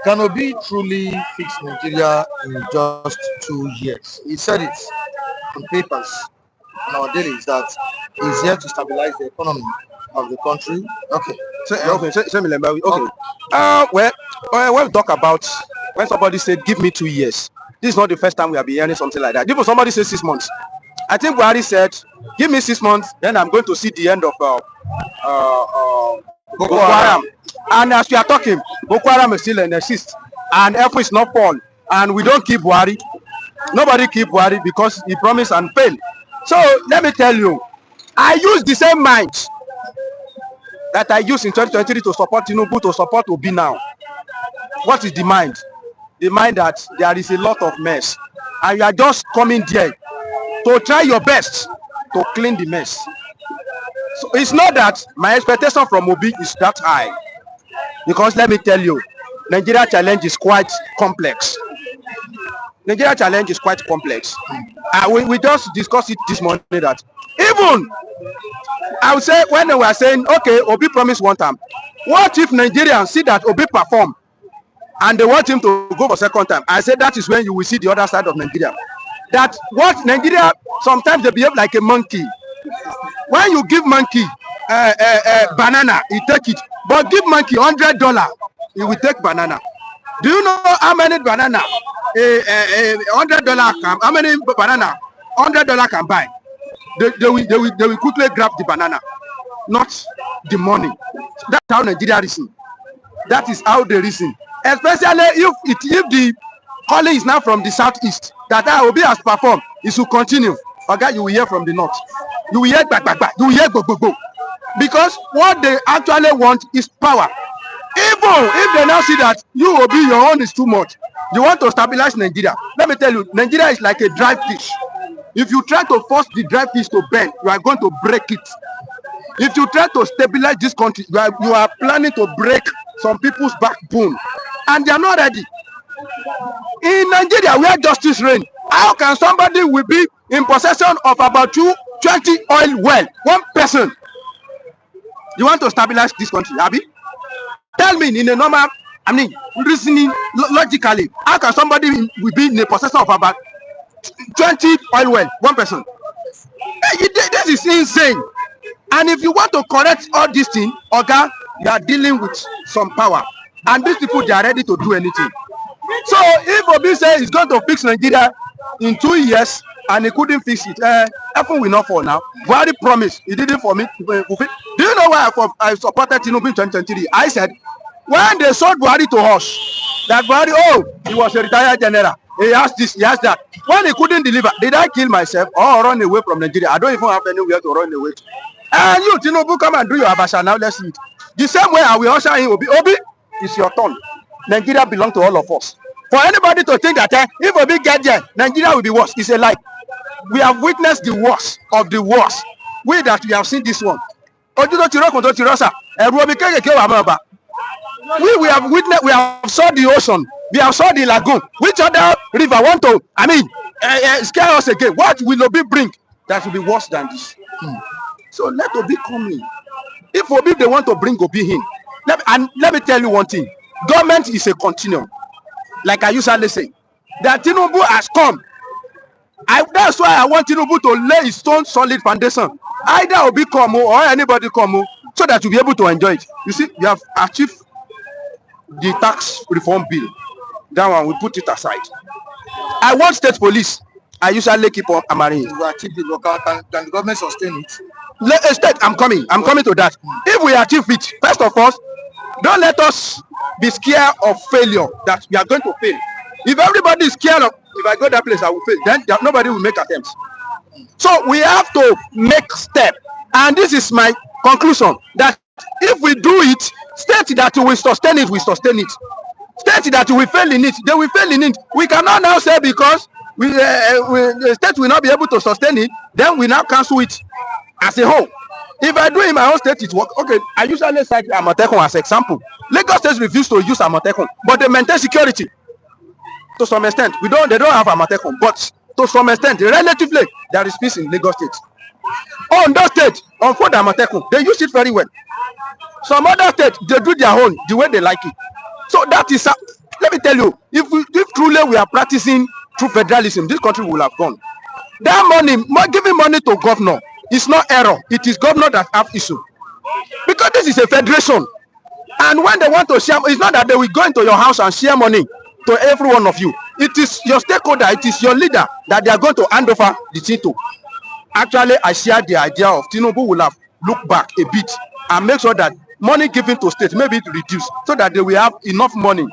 Can Obi truly fix Nigeria in just 2 years? He said it on papers on our dailies that he's here to stabilize the economy of the country. Okay. When we talk about when somebody said, give me 2 years, this is not the first time we have been hearing something like that. Even somebody said 6 months. I think Buhari said, give me 6 months, then I'm going to see the end of Boko Haram. And as we are talking, Boko Haram is still in exist, and effort is not fall, and we don't keep Buhari. Nobody keep Buhari because he promised and failed. So let me tell you, I use the same mind that I used in 2023 to support Tinubu, to support Obi now. What is the mind? The mind that there is a lot of mess, and you are just coming there to try your best to clean the mess. So it's not that my expectation from Obi is that high, because let me tell you, Nigeria challenge is quite complex. Nigeria challenge is quite complex. We just discussed it this morning that even I would say when they were saying, okay, Obi promised one time. What if Nigerians see that Obi perform and they want him to go for second time? I said that is when you will see the other side of Nigeria. That what Nigeria, sometimes they behave like a monkey. When you give monkey banana, he take it. But give monkey $100, he will take banana. Do you know how many banana $100 can? How many banana $100 can buy? They will quickly grab the banana, not the money. That's how Nigeria reason. That is how they reason. Especially if the calling is now from the southeast, that Obi has performed, it will continue. Okay, you will hear from the north. You will hear back. You will hear go. Because what they actually want is power. Even if they now see that you Obi, your own is too much, you want to stabilize Nigeria. Let me tell you, Nigeria is like a dry fish. If you try to force the dry fish to bend, you are going to break it. If you try to stabilize this country, you are planning to break some people's backbone, and they are not ready. In Nigeria, where justice reigns, how can somebody will be in possession of about 20 oil well, one person? You want to stabilize this country, Abi? Tell me in a normal, reasoning logically, how can somebody will be in the possession of about 20 oil well, one person? This is insane. And if you want to correct all these things, Oga, you are dealing with some power, and these people, they are ready to do anything. So if Obi says he's going to fix Nigeria in 2 years and he couldn't fix it, F will not fall now. Buhari promised, he did it for me. Do you know why I supported Tinubu in 2023? I said, when they sold Buhari to us, that Buhari, he was a retired general. He has this, he has that. When he couldn't deliver, did I kill myself or run away from Nigeria? I don't even have anywhere to run away to. And you, Tinubu, come and do your abasha now. Let's see it. The same way I will usher in Obi. Obi, it's your turn. Nigeria belongs to all of us. For anybody to think that if Obi get there, Nigeria will be worse, it's a lie. We have witnessed the worst of the worst. We have seen this one. We have witnessed, we have saw the ocean, we have saw the lagoon. Which other river want to, scare us again? What will Obi bring that will be worse than this? So let Obi come in. If Obi, they want to bring Obi in, let me tell you one thing. Government is a continuum. Like I usually say, that Tinubu has come. That's why I want Tinubu to lay his stone solid foundation. Either Obi come or anybody come, so that you'll be able to enjoy it. You see, we have achieved the tax reform bill. That one, we put it aside. I want state police. I usually keep on hammering. You achieve the local, can the government sustain it? State, I'm coming to that. If we achieve it, first of all, don't let us be scared of failure, that we are going to fail. If everybody is scared of, if I go that place, I will fail, then nobody will make attempts. So we have to make step. And this is my conclusion, that if we do it, state that we sustain it, we sustain it. State that we fail in it, they will fail in it. We cannot now say because the state will not be able to sustain it, then we now cancel it as a whole. If I do in my own state, it work. Okay, I usually cite Amotekun as example. Lagos State refused to use Amotekun, but they maintain security to some extent. They don't have Amotekun, but to some extent, relatively, there is peace in Lagos State. Ondo State, on for the Amotekun, they use it very well. Some other states, they do their own the way they like it. So that is, let me tell you, if truly we are practicing true federalism, this country will have gone. That money, giving money to governor, it's not error. It is governor that have issue. Because this is a federation. And when they want to share, it's not that they will go into your house and share money to every one of you. It is your stakeholder, it is your leader that they are going to hand over the thing to. Actually, I share the idea of Tinubu will have looked back a bit and make sure that money given to state maybe it reduce, so that they will have enough money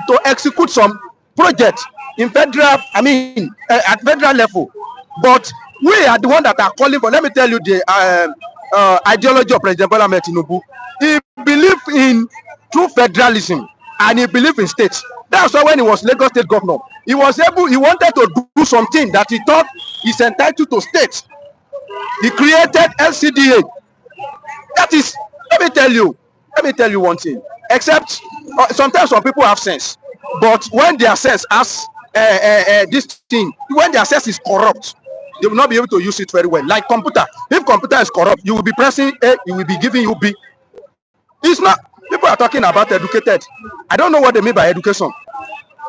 to execute some projects in federal, at federal level. But We are the one that are calling for. Let me tell you the ideology of President Bola Ahmed Tinubu. He believed in true federalism and he believed in states. That's why when he was Lagos State governor, he wanted to do something that he thought is entitled to states. He created LCDA. That is, let me tell you one thing. Except sometimes some people have sense, but when their sense has this thing, when their sense is corrupt, they will not be able to use it very well. Like computer, if computer is corrupt, you will be pressing A, it will be giving you B. It's not. People are talking about educated. I don't know what they mean by education.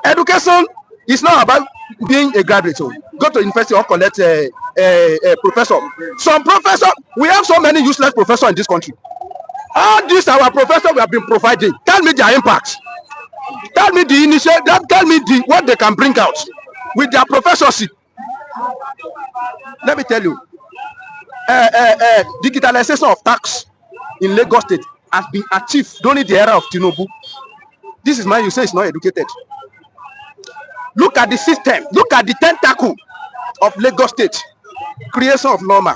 Education is not about being a graduate. So go to university or collect a professor. Some professor, we have so many useless professors in this country. All these our professors we have been providing. Tell me their impact. Tell me the initial. Tell me what they can bring out with their professorship. Let me tell you, digitalization of tax in Lagos State has been achieved during the era of Tinubu. This is man you say is not educated. Look at the system. Look at the tentacle of Lagos State. Creation of normal.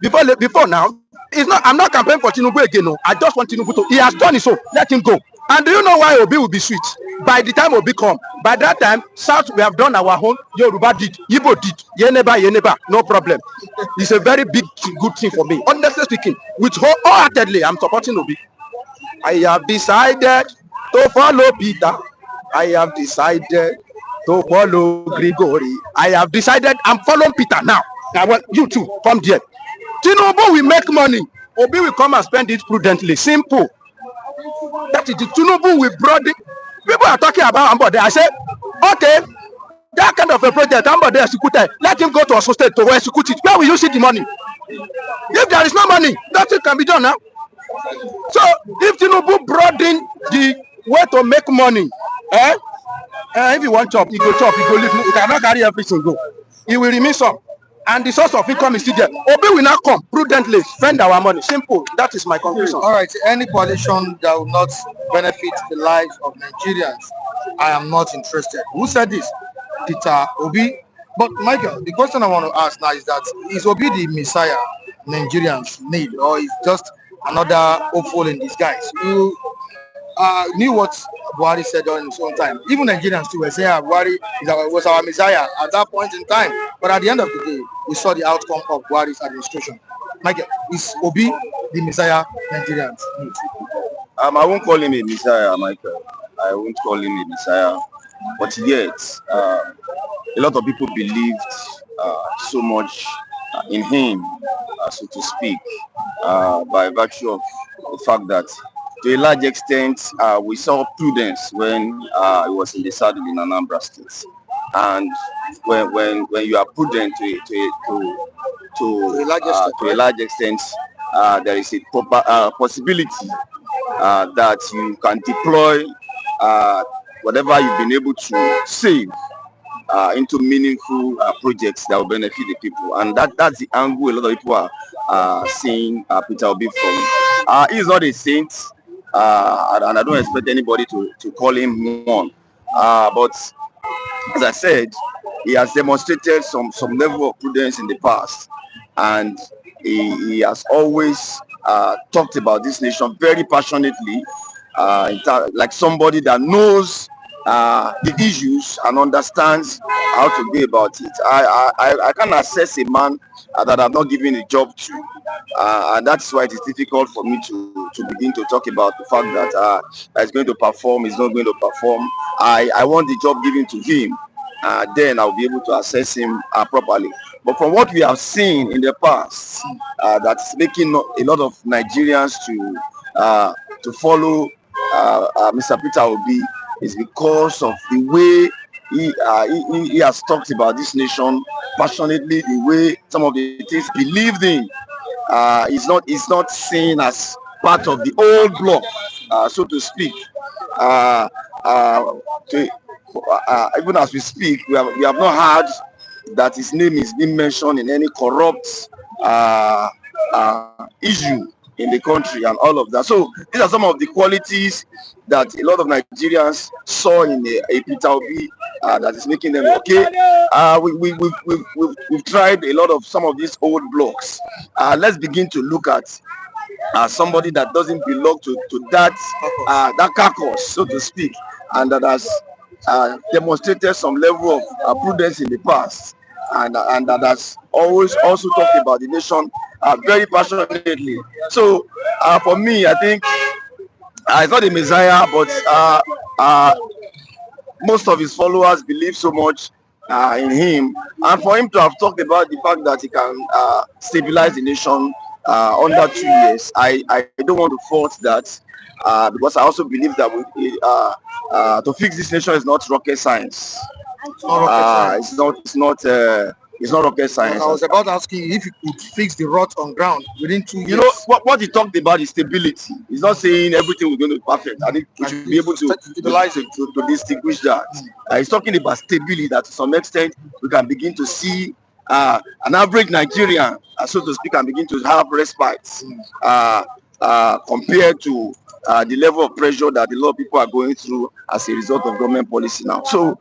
Before now, it's not. I'm not campaigning for Tinubu again. No, I just want Tinubu to. He has done it, so let him go. And do you know why Obi will be sweet? By the time Obi come, by that time, South we have done our own. Yoruba did, Igbo did, Yeneba, no problem. It's a very big, good thing for me. Honestly speaking, with wholeheartedly, I'm supporting Obi. I have decided to follow Peter. I have decided to follow Gregory. I have decided I'm following Peter now. I want you too. Come there. Tinubu will make money. Obi will come and spend it prudently. Simple. That is the Tinubu we brought it. People are talking about Ambode. I say, okay, that kind of a project, Ambode executed. Let him go to Osun State to execute it. Where will you see the money? If there is no money, nothing can be done now. So if Tinubu brought in the way to make money, if you want chop, he go leave. He cannot carry everything go. He will remain some. And the source of income is still there. Obi will not come prudently, spend our money. Simple. That is my conclusion. All right. Any politician that will not benefit the lives of Nigerians, I am not interested. Who said this? Peter Obi. But Michael, the question I want to ask now is that is Obi the Messiah Nigerians need, or is just another hopeful in disguise? You knew what Buhari said on his own time. Even Nigerians too were saying Buhari was our Messiah at that point in time. But at the end of the day, we saw the outcome of Buhari's administration. Michael, is Obi the Messiah Nigerians need? I won't call him a Messiah, Michael. I won't call him a Messiah. But yet, a lot of people believed so much in him, so to speak, by virtue of the fact that to a large extent, we saw prudence when he was in the saddle in Anambra State, and when you are prudent to a large extent, there is a proper possibility that you can deploy whatever you've been able to save into meaningful projects that will benefit the people, and that's the angle a lot of people are seeing Peter Obi from. He's not a saint. And I don't expect anybody to call him one. But as I said, he has demonstrated some level of prudence in the past, and he has always talked about this nation very passionately, like somebody that knows the issues and understands how to go about it. I can assess a man that I've not given a job to, and that's why it is difficult for me to begin to talk about the fact that he's going to perform, he's not going to perform. I want the job given to him, then I'll be able to assess him properly. But from what we have seen in the past, that's making a lot of Nigerians to follow Mr. Peter Obi is because of the way he has talked about this nation passionately, the way some of the things believed in is not seen as part of the old bloc, so to speak. Even as we speak, we have not heard that his name is being mentioned in any corrupt issue in the country and all of that. So these are some of the qualities that a lot of Nigerians saw in a Peter Obi that is making them okay. We've tried a lot of some of these old blocks. Let's begin to look at somebody that doesn't belong to that carcass, so to speak, and that has demonstrated some level of prudence in the past, and that has always also talked about the nation very passionately. So for me, I think it's not a messiah, but most of his followers believe so much in him, and for him to have talked about the fact that he can stabilize the nation under 2 years, I don't want to fault that, because I also believe that to fix this nation is not rocket science. It's not rocket science. I was about asking if you could fix the rot on ground within 2 years. You know what he talked about is stability. He's not saying everything was going to be perfect. I think we should be able to distinguish that. He's talking about stability, that to some extent we can begin to see an average Nigerian, so to speak, and begin to have respite compared to the level of pressure that a lot of people are going through as a result of government policy now. So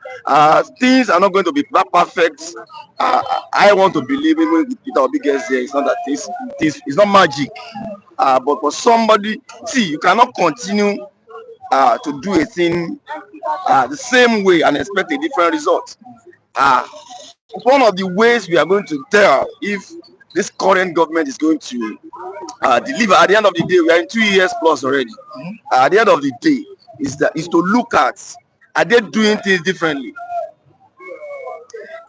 things are not going to be that perfect. I want to believe, even with Peter Obi gets there, it's not that it's not magic. But for somebody, see, you cannot continue to do a thing the same way and expect a different result. One of the ways we are going to tell if this current government is going to deliver, at the end of the day, we are in 2 years plus already. At the end of the day, is to look at, are they doing things differently?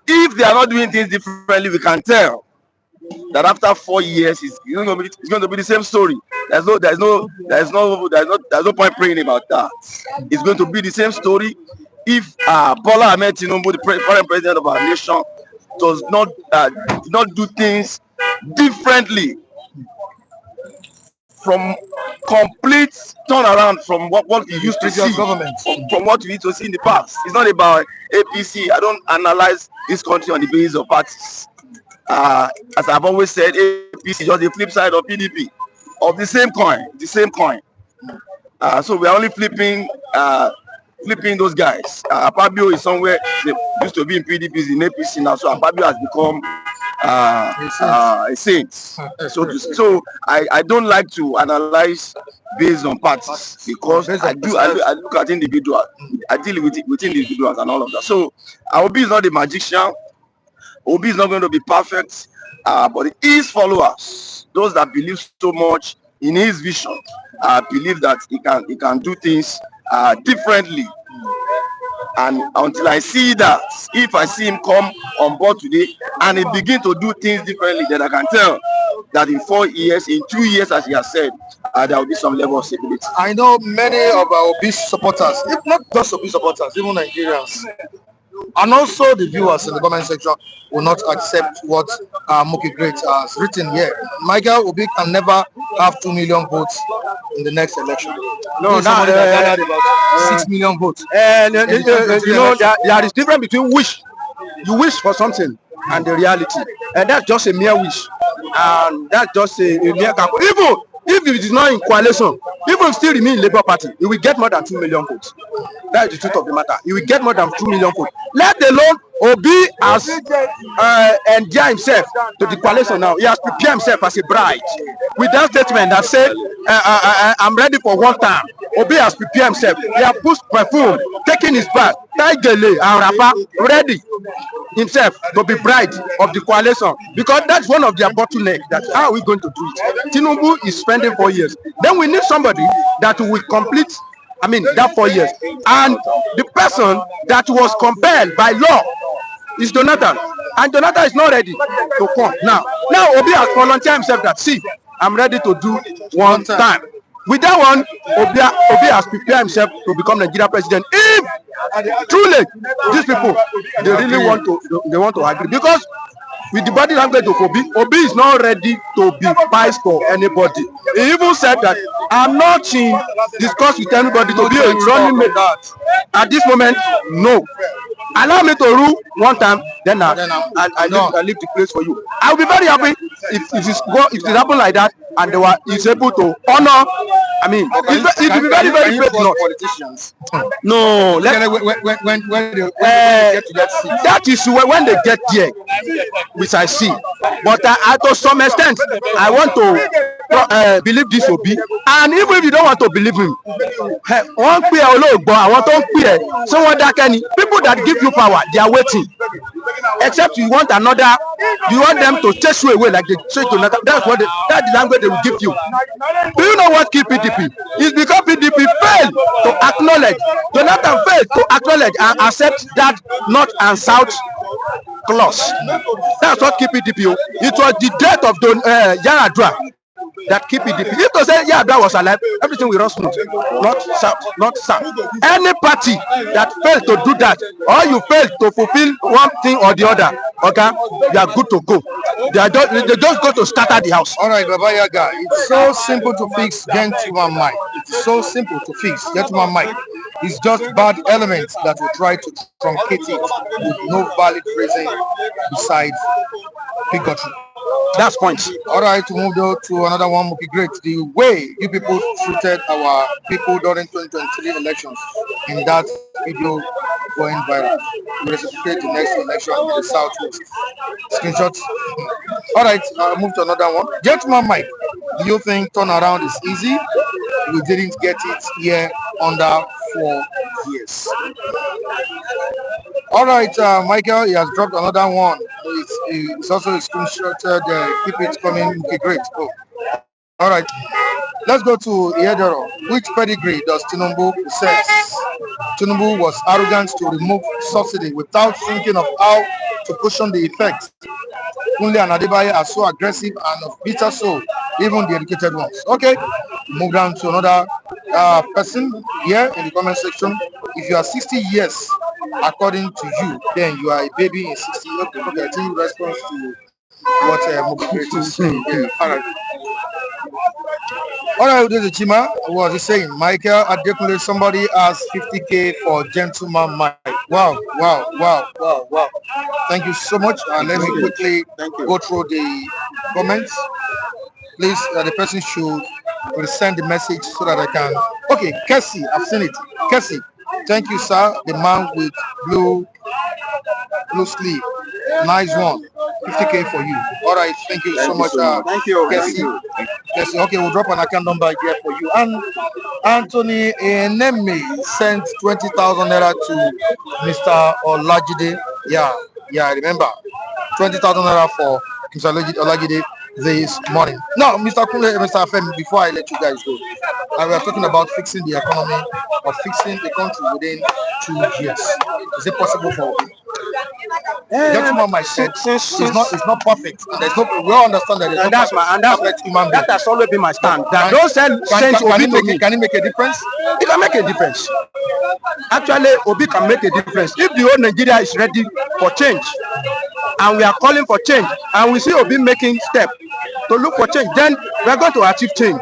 If they are not doing things differently, we can tell that after 4 years, it's going to be the same story. There's no point praying about that. It's going to be the same story if Bola Ahmed Tinubu, the current president of our nation, does not do things differently, from complete turnaround from what we used to see, from what we used to see in the past. It's not about APC. I don't analyze this country on the basis of parties. As I've always said, APC is just the flip side of PDP, of the same coin. So we are only flipping those guys. Fabio is somewhere, they used to be in PDP, is in APC now, so Fabio has become a saint. So I don't like to analyze based on parties, because I look at individuals. I deal with individuals and all of that. So Obi is not a magician. Obi is not going to be perfect, but his followers, those that believe so much in his vision, believe that he can do things differently. And until I see that, if I see him come on board today and he begin to do things differently, then I can tell that in 4 years, in 2 years, as he has said, there will be some level of stability. I know many of our Obi supporters, if not just Obi supporters, even Nigerians, and also the viewers in the comment section, will not accept what Moki Great has written here. Michael Obi can never have 2 million votes in the next election. No, now gathered about 6 million votes. And you know, there is difference between wish. You wish for something and the reality, and that's just a mere wish, and that's just a mere calculation. Even if it is not in coalition, even still remain in Labour Party, it will get more than 2 million votes. That is the truth of the matter. He will get more than 2 million votes. Let alone Obi has endeared himself to the coalition now. He has prepared himself as a bride with that statement that said, I'm ready for one time. Obi has prepared himself. He has put perfume, taking his bath, tied gele and wrapper, ready himself to be bride of the coalition, because that's one of their bottleneck. That how are we going to do it? Tinubu is spending 4 years. Then we need somebody that will complete, that 4 years. And the person that was compelled by law is Jonathan. And Jonathan is not ready to come. Now Obi has volunteered himself that, see, I'm ready to do one time. With that one, Obi has prepared himself to become Nigeria president. If truly these people, they really want to agree. Because with the body language of Obi is not ready to be vice for anybody. He even said that I'm not in discuss with anybody to be a running mate. At this moment, no. Allow me to rule one time, then I leave the place for you. I'll be very happy if it happen like that, and he's able to honor I mean, it will be very, very great. Politicians. No, when they get to that seat. That is when they get there, which I see. But to some extent, I want to believe this will be. And even if you don't want to believe him, one peer alone, but I want to peer someone that can. People that give you power, they are waiting. Except you want another, you want them to chase you away like they chase to another. That's the language they will give you. Do you know what killed PDP? It's because PDP failed to acknowledge. Jonathan failed to acknowledge and accept that North and South clause. That's what killed PDP. It was the death of Yaradua that keep it. If to say yeah, that was alive, everything will run smooth. Not south. Any party that fails to do that, or you fail to fulfill one thing or the other, okay, you are good to go. They just go to scatter the house. All right, Baba Yaga, it's so simple to fix gentleman mic. It's so simple to fix gentleman mic. It's just bad elements that will try to truncate it with no valid reason besides bigotry. That's point. All right, to move on to another one would be great. The way you people treated our people during 2023 elections in that video going viral. We reciprocate the next election in the Southwest. Screenshots. All right, I'll move to another one. Gentleman Mike, do you think turnaround is easy? We didn't get it here under 4 years. All right, Michael, he has dropped another one. It's also a screenshot. Keep it coming. Okay, great. Oh. All right, let's go to Iedero. Which pedigree does Tinubu possess? Tinubu was arrogant to remove subsidy without thinking of how to cushion the effects. Kunle and Adebayo are so aggressive and of bitter soul, even the educated ones. Okay, move down to another person here in the comment section. If you are 60 years, according to you, then you are a baby in 60 years. Okay, I think response to what Mokure is saying. Yeah. All right, this is Chima. What was he saying? Michael Adekunle, somebody asked 50K for gentleman Mike. Wow. Thank you so much. Let me quickly go through the comments. Please, the person should send the message so that I can. Okay, Kessie, I've seen it. Kessie, thank you, sir. The man with blue sleeve. Nice one. 50K for you. All right, thank you so much. Thank you. Kessie. Okay, we'll drop an account number here for you. And Anthony Enemi sent 20,000 naira to Mr. Olajide. Yeah, I remember. 20,000 naira for Mr. Olajide this morning. Now, Mr. Afemi, before I let you guys go, we are talking about fixing the economy or fixing the country within 2 years. Is it possible for you? Gentleman might said it's not perfect. There's no, we all understand that. That has always been my stand. That don't send Obi to me. Can it make a difference? It can make a difference. Actually, Obi can make a difference if the whole Nigeria is ready for change, and we are calling for change, and we see Obi making steps to look for change. Then we are going to achieve change.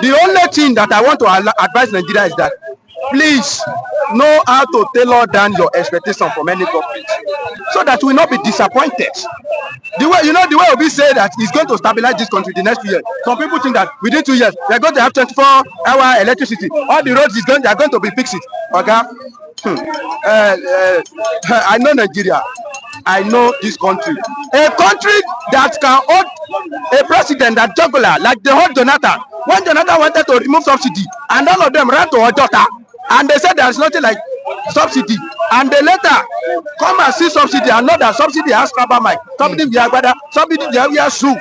The only thing that I want to advise Nigeria is that please know how to tailor down your expectation from any government, so that we will not be disappointed. The way Obi say that he's going to stabilize this country the next few years. Some people think that within 2 years we are going to have 24-hour electricity. All the roads they are going to be fixed. Okay. I know Nigeria. I know this country. A country that can hold a president that juggler like the whole Jonathan. When Jonathan wanted to remove subsidy, and all of them ran to Ojota, and they said there's nothing like subsidy, and they later come and see subsidy and know that subsidy has rubber mic, subsidy via Agbada, subsidy via shoe,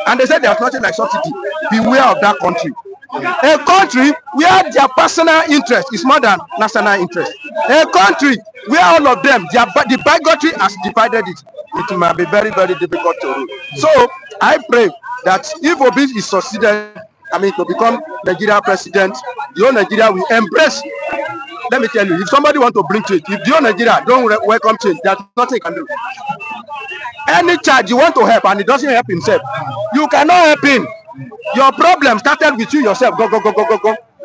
and they said there's nothing like subsidy. Beware of that country. A country where their personal interest is more than national interest. A country where all of them, the bigotry has divided it. It might be very, very difficult to rule. So I pray that if Obi is succeeded, to become Nigeria president, the whole Nigeria will embrace. Let me tell you, if somebody want to bring change, if the whole Nigeria don't welcome change, there's nothing you can do. Any child you want to help and he doesn't help himself, you cannot help him. Your problem started with you yourself. Go.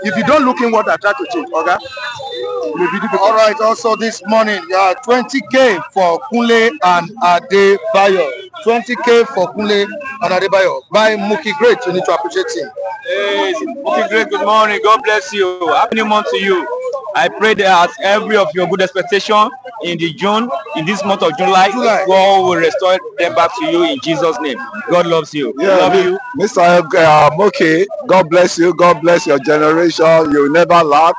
If you don't look in what I try to change, okay? All right. Also this morning, 20K for Kunle and Adebayo. 20K for Kunle and Adebayo. By Muki Great, you need to appreciate him. Hey, okay, great. Good morning. God bless you. Happy new month to you. I pray that every of your good expectation in this month of July, God will restore them back to you in Jesus' name. God loves you. Yeah, Love you. Mr. Moke, God bless you. God bless your generation. You never lack.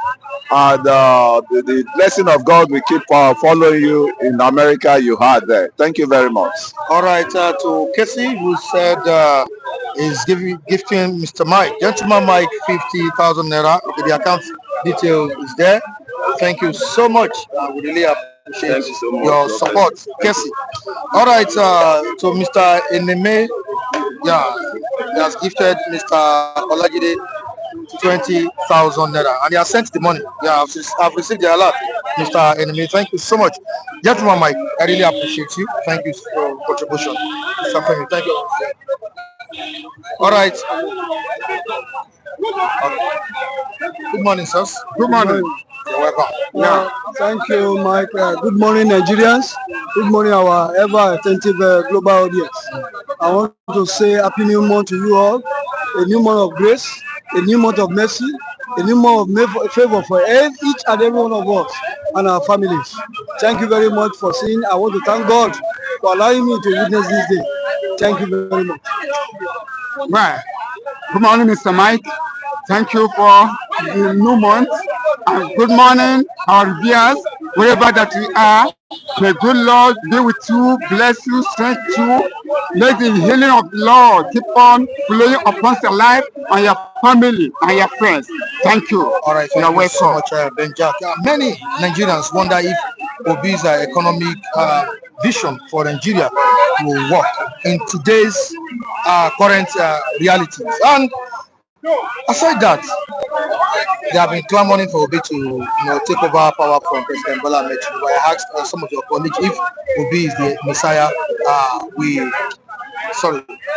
And the blessing of God will keep following you in America you had there. Thank you very much. All right, to Casey, who said is gifting Mr. Mike, Gentleman Mike, 50,000 naira. Okay, the account detail is there. Thank you so much. We really appreciate your support, Casey. All right, to Mr. Eneme, yeah, he has gifted Mr. Olajide 20,000 naira, and he has sent the money. Yeah, I've received the alert, Mr. Enemy. Thank you so much, gentleman. Mike, I really appreciate you. Thank you for your contribution, Mr. Femi. Thank you. All right. Okay. Good morning, sirs. Good morning. You're welcome. Yeah, thank you, Mike. Good morning, Nigerians. Good morning, our ever attentive global audience. I want to say happy new month to you all. A new month of grace, a new month of mercy, a new month of favor for each and every one of us and our families. Thank you very much for seeing. I want to thank God for allowing me to witness this day. Thank you very much. Right. Good morning, Mr. Mike. Thank you for the new month. And good morning, our viewers, wherever that we are. May good Lord be with you, bless you, strengthen you. Let the healing of the Lord keep on flowing upon your life and your family and your friends. Thank you. All right, thank you so much, Ben Jack. Many Nigerians wonder if Obi's economic vision for Nigeria will work in today's current realities. And aside that, they have been clamoring for Obi to take over power from President Bola Ahmed Tinubu. I asked some of your colleagues if Obi is the Messiah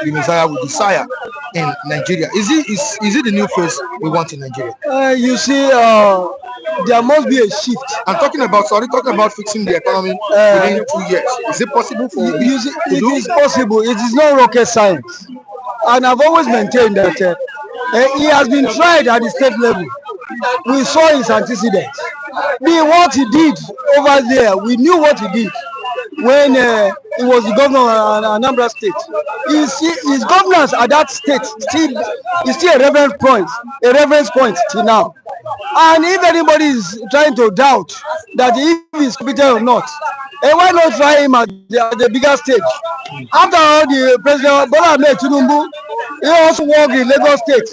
the Messiah we desire in Nigeria. Is it the new face we want in Nigeria? You see, there must be a shift. I'm talking about fixing the economy within 2 years. Is it possible for Obi to do? It is possible. It is not rocket science. And I've always maintained that he has been tried at the state level. We saw his antecedents. What he did over there, we knew what he did when he was the governor of Anambra State. His governance at that state is still a reference point till now. And if anybody is trying to doubt that if he's competent or not, why not try him at the bigger stage? After all, the President Bola Ahmed Tinubu, he also worked in Lagos State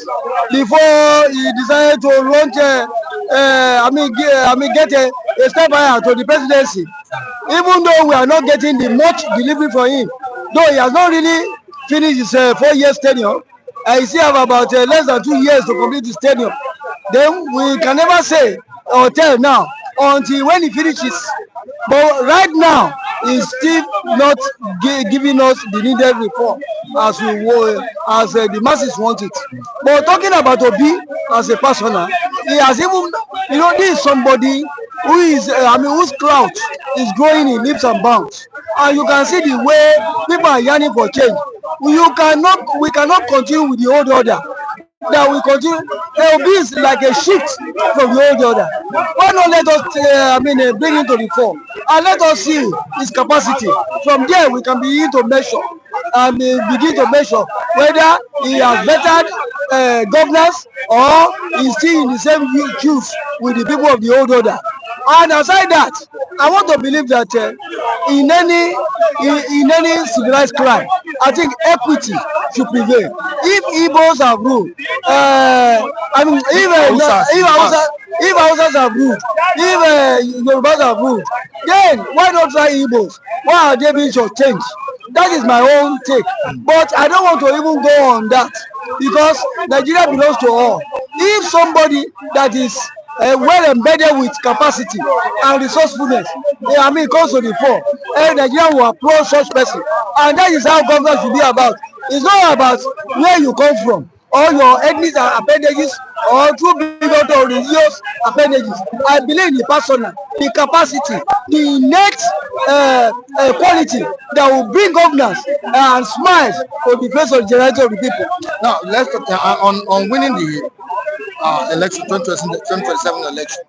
before he decided to launch get a step higher to the presidency. Even though we are not getting the much delivery for him, though he has not really finished his 4 years tenure, I still have about less than 2 years to complete his tenure. Then we can never say or tell now until when he finishes. But right now, he's still not giving us the needed reform as the masses want it. But talking about Obi as a persona, he has even, this is somebody who is, whose clout is growing in leaps and bounds. And you can see the way people are yearning for change. We cannot continue with the old order. That we continue. There will be like a shift from the old order. Why not let us, bring him to the fore and let us see his capacity. From there, we can begin to measure whether he has bettered governance or he's still in the same queues with the people of the old order. And aside that, I want to believe that in any civilized crime, I think equity should prevail. If Igbos have ruled, if Hausas have ruled, if Yorubas have ruled, then why not try Igbos? Why are they being shortchanged? That is my own take. But I don't want to even go on that because Nigeria belongs to all. If somebody that is well embedded with capacity and resourcefulness, comes to the fore, Nigeria will applaud such person. And that is how government should be about. It's not about where you come from or your ethnic appendages or through bigotry or religious appendages. I believe in the persona, the capacity, the innate quality that will bring governance and smiles to the face of the generality of the people. Now, let's talk on winning the election, 2027 election.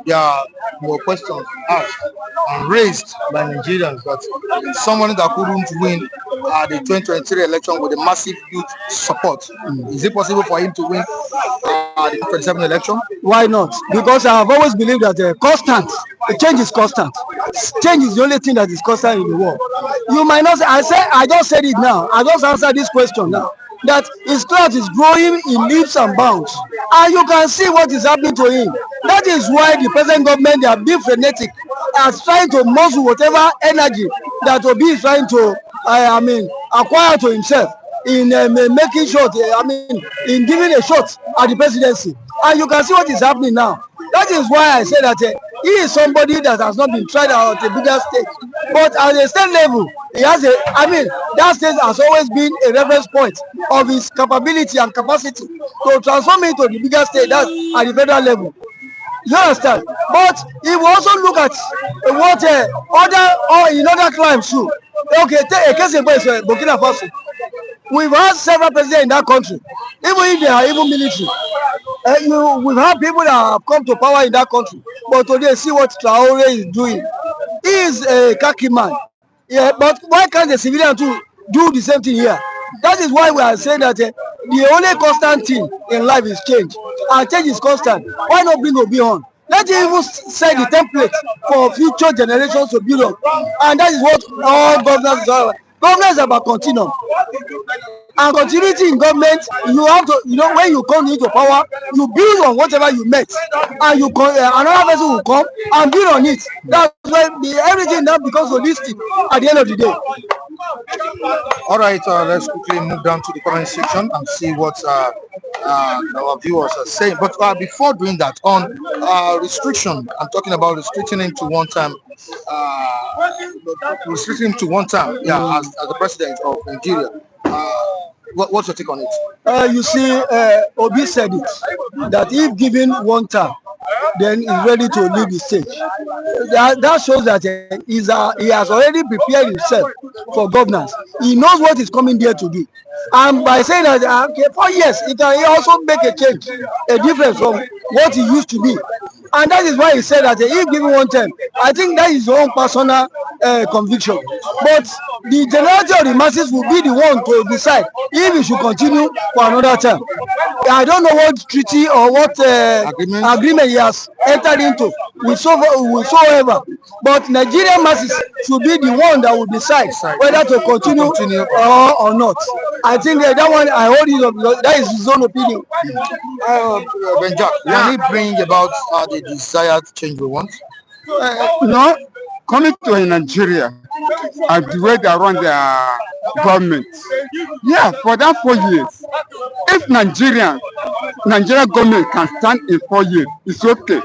There were questions asked and raised by Nigerians that someone that couldn't win the 2023 election with a massive youth support, is it possible for him to win the 2027 election? Why not? Because I have always believed that change is constant. Change is the only thing that is constant in the world. You might not say, I just said it now. I just answered this question now. That his clout is growing in leaps and bounds, and you can see what is happening to him. That is why the present government, they are being frenetic as trying to muzzle whatever energy that Obi is trying to acquire to himself in making shot, in giving a shot at the presidency. And you can see what is happening now. That is why I say that he is somebody that has not been tried out at a bigger stage, but at a state level, he has that state has always been a reference point of his capability and capacity to transform into the bigger state, that's at the federal level. You understand? But he will also look at what in other climes too. Okay, take a case in point, Burkina Faso. We've had several presidents in that country, even if they are even military. We've had people that have come to power in that country, but today see what Traore is doing. He is a khaki man. Yeah, but why can't the civilian too do the same thing here? That is why we are saying that the only constant thing in life is change, and change is constant. Why not bring Obi on? Let him even set the template for future generations to build up, and that is what all governors are. Governance is about continuum. And continuity in government, you have to, when you come into power, you build on whatever you met, and another person will come and build on it. That's why everything now becomes holistic at the end of the day. All right, let's quickly move down to the comment section and see what our viewers are saying. But before doing that, on restriction, I'm talking about restricting him to one time. As the president of Nigeria. What's your take on it? You see, Obi said it, that if given one term, then he's ready to leave the stage. That shows that he has already prepared himself for governance. He knows what he's coming there to do. And by saying that, for years, he can also make a change, a difference from what he used to be. And that is why he said that if given one term, I think that is his own personal conviction. But the generality of the masses will be the one to decide if he should continue for another term. I don't know what treaty or what agreement he has entered into whatsoever. But Nigerian masses should be the one that will decide whether to continue or not. I think that one, I hold it up because that is his own opinion. Can he bring about the desired change we want? No, coming to Nigeria and the way they run their government. Yeah, for that 4 years, if Nigeria government can stand in 4 years, it's okay.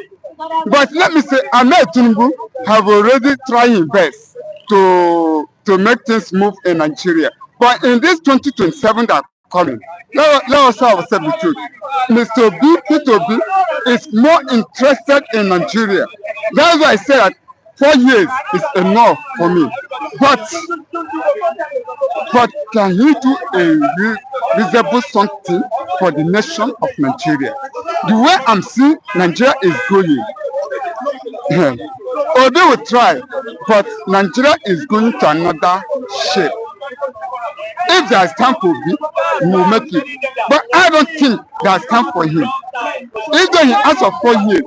But let me say, Ahmed Tinubu have already tried his best to make things move in Nigeria. But in this 2027 that coming, let us have the truth. Mr. Peter Obi is more interested in Nigeria. That's why I say that 4 years is enough for me. But can he do a reasonable something for the nation of Nigeria? The way I'm seeing Nigeria is going, Obi will try, but Nigeria is going to another shape. If there's time for Obi, he will make it. But I don't think there's time for him. If he asks for 4 years,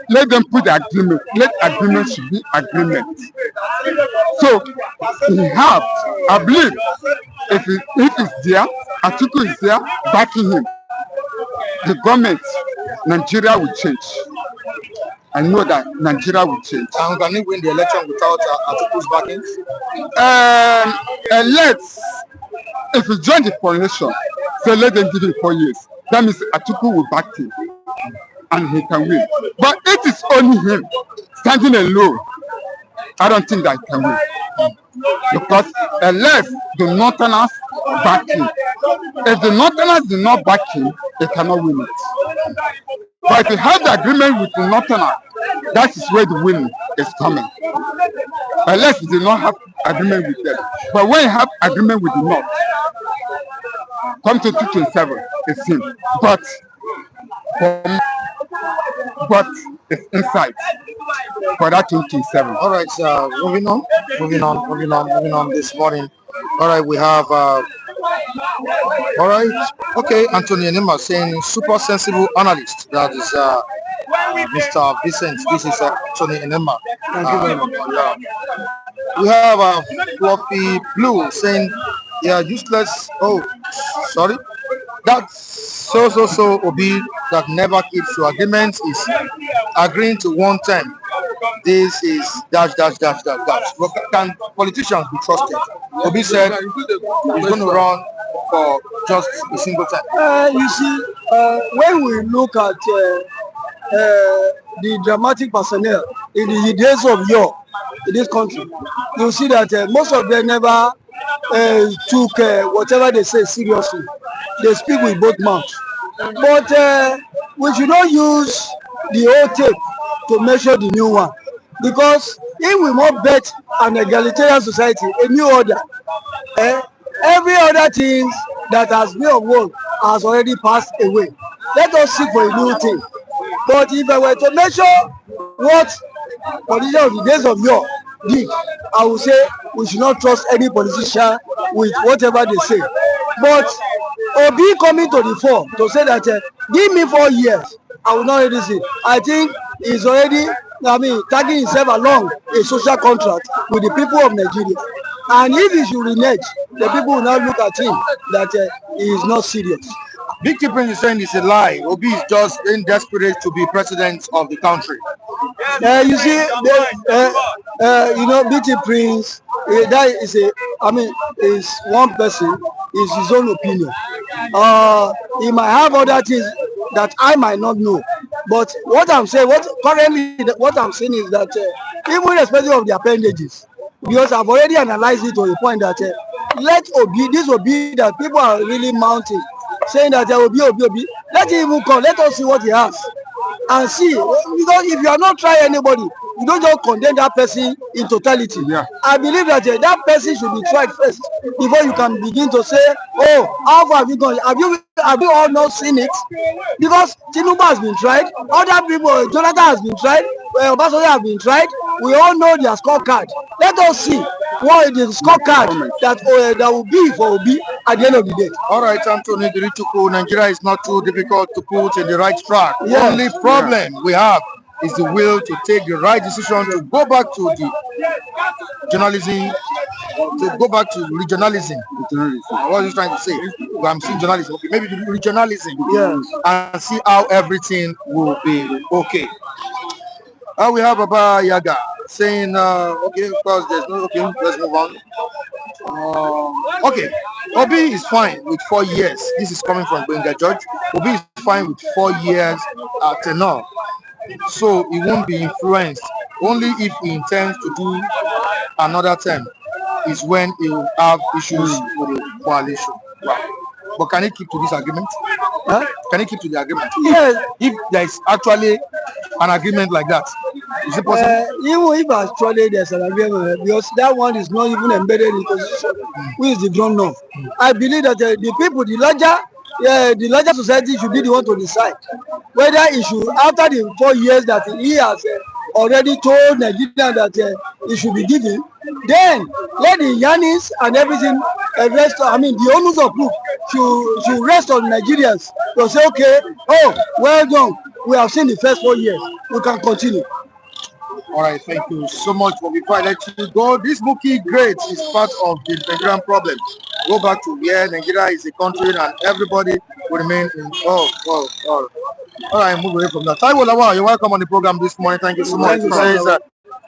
let them put the agreement. Let agreement should be agreement. So I believe if it's there, Atiku is there backing him, the government, Nigeria will change. I know that Nigeria will change. And can he win the election without Atiku's backing? If he join the coalition, so let them give him 4 years. That means Atiku will back him and he can win. But if it's only him standing alone, I don't think that he can win. Because unless the Northerners back him, if the Northerners do not back him, they cannot win it. But if you have the agreement with the Northerner, that is where the win is coming. Unless you do not have agreement with them. But when you have agreement with the North, come to 227, it's him. But it's inside for that 227. All right, moving on this morning. All right, we have, all right, okay, Anthony Enema saying super sensible analyst. That is Mr. Vincent. This is Anthony Enema. Thank you very much. Yeah. We have Fluffy Blue saying, yeah, useless. Oh, sorry. That's so Obi that never keeps to agreements is agreeing to one term. This is dash. But can politicians be trusted? Obi said he's going to run for just a single term. You see, when we look at the dramatic personnel in the days of yore in this country, you see that most of them never took whatever they say seriously. They speak with both mouths. But we should not use the old tape to measure the new one. Because if we must bet an egalitarian society, a new order, every other thing that has been of old has already passed away. Let us seek for a new thing. But if I were to measure what politicians of the days of yore did, I would say we should not trust any politician with whatever they say. But Obi coming to the fore to say that give me 4 years, I will not really see. I think he's already, tagging himself along a social contract with the people of Nigeria. And if he should renege, the people will now look at him that he is not serious. Big Prince is saying it's a lie. Obi is just being desperate to be president of the country. You see, BT Prince, that is is one person, is his own opinion. He might have other things that I might not know. But what I'm saying, what I'm saying is that even irrespective of the appendages, because I've already analyzed it to the point that let Obi, this Obi that people are really mounting, saying that Obi, let him even come, let us see what he has. And see, because if you are not trying anybody, you don't just condemn that person in totality. Yeah. I believe that that person should be tried first before you can begin to say, oh, how far have you gone? Have you all not seen it? Because Tinubu has been tried, other people, Jonathan has been tried, Obasanjo has been tried. We all know their scorecard. Let us see what the scorecard that will be for Obi at the end of the day. All right, Anthony Dirituku, Nigeria is not too difficult to put in the right track. The only problem we have is the will to take the right decision to go back to the journalism, to go back to regionalism. What was he trying to say? I'm seeing journalism. Okay, maybe the regionalism. And see how everything will be okay. We have Baba Yaga saying, okay, of course, there's no, okay, let's move on. Okay, Obi is fine with 4 years. This is coming from Benga George. Obi is fine with 4 years tenure. So he won't be influenced. Only if he intends to do another term is when he will have issues with the coalition. Wow. But can he keep to this agreement? Huh? Can he keep to the agreement? Yes. If there is actually an agreement like that, is it possible? Even if actually there's an agreement, because that one is not even embedded in the constitution, which is the ground law. I believe that the people, the larger society should be the one to decide whether he should, after the 4 years that he has already told Nigeria that he should be given, then let the Yannis and everything rest. The owners of group should rest on Nigerians to say, okay, oh, well done, we have seen the first 4 years, we can continue. All right, thank you so much. But before I let you go, this Mookie grade is part of the Nigerian problem. Go back to where Nigeria is a country and everybody will remain in. All right, move away from that. Taiwo Lawal, you're welcome on the program this morning. Thank you so much. He says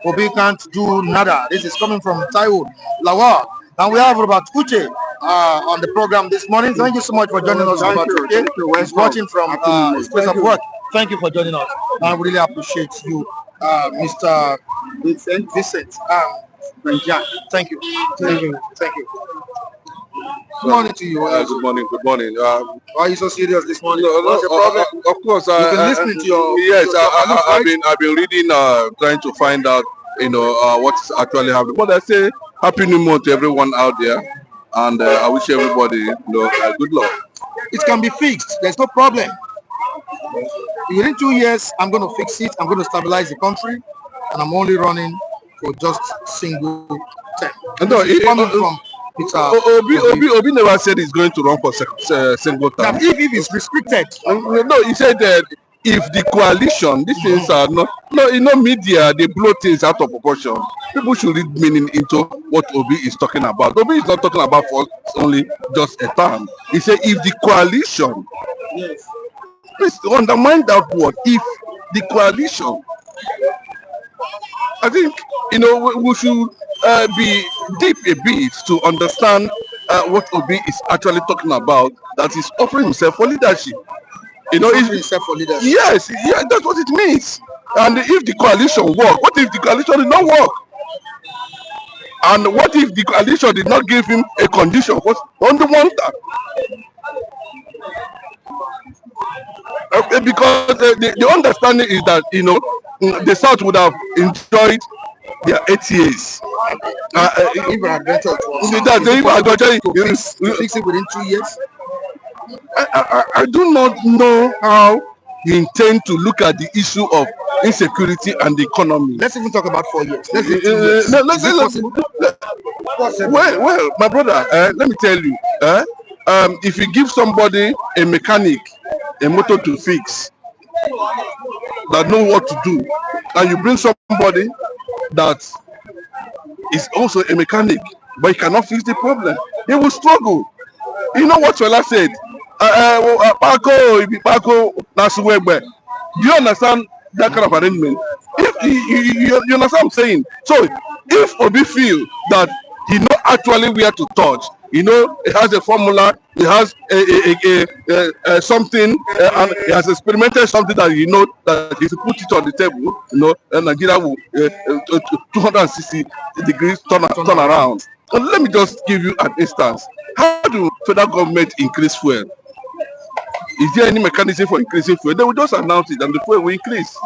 Obi can't do nada. This is coming from Taiwo Lawal. And we have Robert Uche on the program this morning. Thank you so much for joining us. Robert Uche. He's watching from his place of work. Thank you for joining us. I really appreciate you, Mr. Vincent. Thank you. Thank you. Good morning to you. Good morning. Why are you so serious this morning? What's your problem? Of course, You've been listening to your yes, right? I've been reading, trying to find out, what's actually happening. But I say happy new month to everyone out there, and I wish everybody, good luck. It can be fixed. There's no problem. Within 2 years, I'm going to fix it. I'm going to stabilize the country, and I'm only running for just single term. No, Coming from Peter Obi never said he's going to run for single term. If it's restricted, No, he said that if the coalition, these things are not, media, they blow things out of proportion. People should read meaning into what Obi is talking about. Obi is not talking about for only just a term. He said if the coalition, please undermine that word, if the coalition, I think, we should be deep a bit to understand what Obi is actually talking about, that he's offering himself for leadership. himself for leadership. Yes, yeah, that's what it means. And if the coalition work, what if the coalition did not work? And what if the coalition did not give him a condition? What only one time? Because the understanding is that the South would have enjoyed their 8 years. Fix it within 2 years. I do not know how he intend to look at the issue of insecurity and the economy. Let's even talk about 4 years. Let's well, my brother, let me tell you, if you give somebody a mechanic a motor to fix, that know what to do, and you bring somebody that is also a mechanic, but he cannot fix the problem, he will struggle. You know what Fela said? Paco, do you understand that kind of arrangement? If you understand what I'm saying? So if Obi feel that he know actually where to touch, he has a formula, he has something, and he has experimented something that that if you put it on the table, Nigeria will 260 degrees turn around. And let me just give you an instance. How do federal government increase fuel? Is there any mechanism for increasing fuel? They will just announce it and the fuel will increase.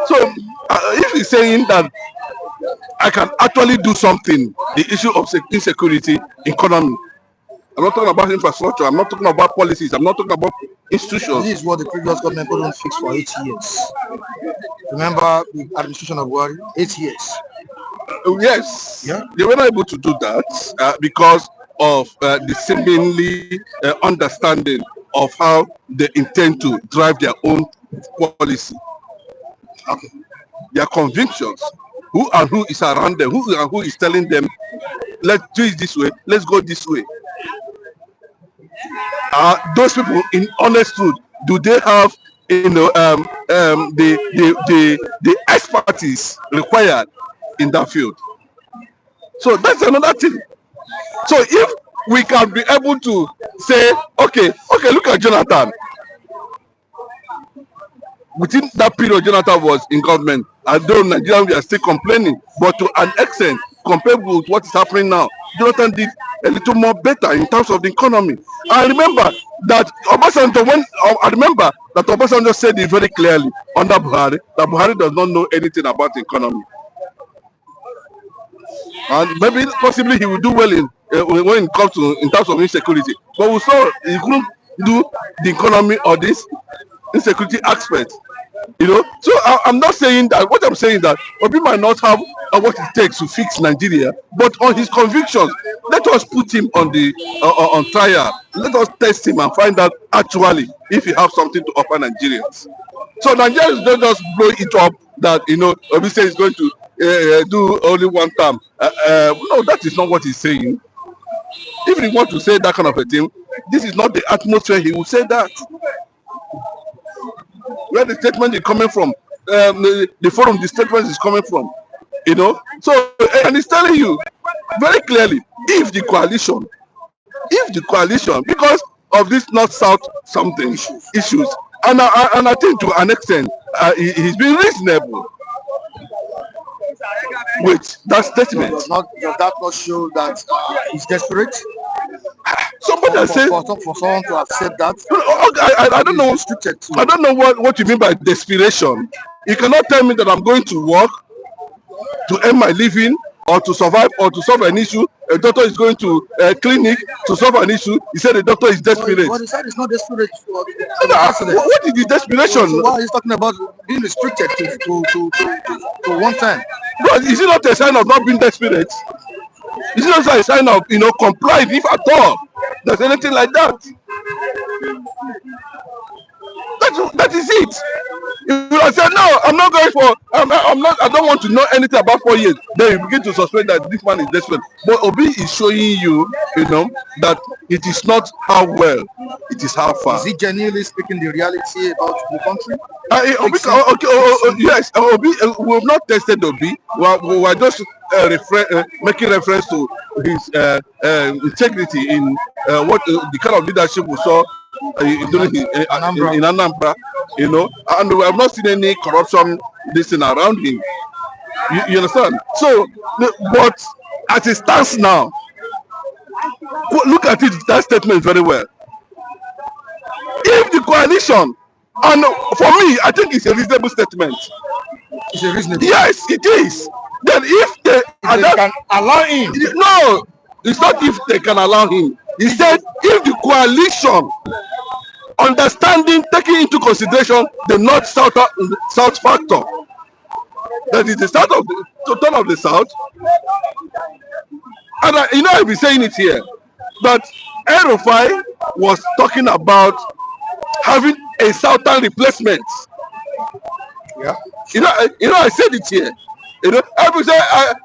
So if he's saying that I can actually do something, the issue of insecurity, economy, I'm not talking about infrastructure, I'm not talking about policies, I'm not talking about institutions. This is what the previous government couldn't fix for 8 years. Remember the administration of Buhari? 8 years. Yes, yeah, they were not able to do that because of the seemingly understanding of how they intend to drive their own policy. Okay. Their convictions, who is around them, who is telling them, let's do it this way, let's go this way. Those people, in honest truth, do they have the expertise required in that field? So that's another thing. So if we can be able to say, okay, look at Jonathan. Within that period, Jonathan was in government. Although Nigerians are still complaining, but to an extent, compared with what is happening now, Jonathan did a little more better in terms of the economy. I remember that Obasanjo said it very clearly under Buhari, that Buhari does not know anything about the economy. And maybe possibly he will do well when it comes to in terms of insecurity. But we saw he couldn't do the economy or this insecurity aspect. So I'm not saying that. What I'm saying is that Obi might not have what it takes to fix Nigeria, but on his convictions, let us put him on trial. Let us test him and find out actually if he has something to offer Nigerians. So Nigerians don't just blow it up that Obi says he's going to do only one term. No, that is not what he's saying. If he wants to say that kind of a thing, this is not the atmosphere he will say that. Where the statement is coming from, the forum the statement is coming from, So, and he's telling you very clearly, if the coalition, because of this North-South something issues, and I think to an extent, he's been reasonable with that statement. Does that not show that he's desperate? Somebody has said for someone to have said that. I don't know. I don't know what you mean by desperation. You cannot tell me that I'm going to work to earn my living or to survive or to solve an issue. A doctor is going to a clinic to solve an issue. He said the doctor is desperate. What he said is not desperate. What is the desperation? So why he's talking about being restricted to one time? But is it not a sign of not being desperate? Is it not a sign of complying, if at all there's anything like that? That is it. If you say no, I'm not going for. I don't want to know anything about 4 years. Then you begin to suspect that this man is desperate. But Obi is showing you, that it is not how well, it is how far. Is he genuinely speaking the reality about the country? Yes, Obi. We have not tested Obi. We are just making reference to his integrity in what the kind of leadership we saw during in Anambra, and we have not seen any corruption this thing around him. You understand? So, but as it stands now, look at it, that statement very well. If the coalition, and for me, I think it's a reasonable statement. It's a reasonable. Yes, it is. Then if they can allow him. No, it's not if they can allow him. He said if the coalition, understanding, taking into consideration the north-south factor, that is the start of the turn of the south, and I've been saying it here, that El-Rufai was talking about having a southern replacement. Yeah. I said it here. Everybody say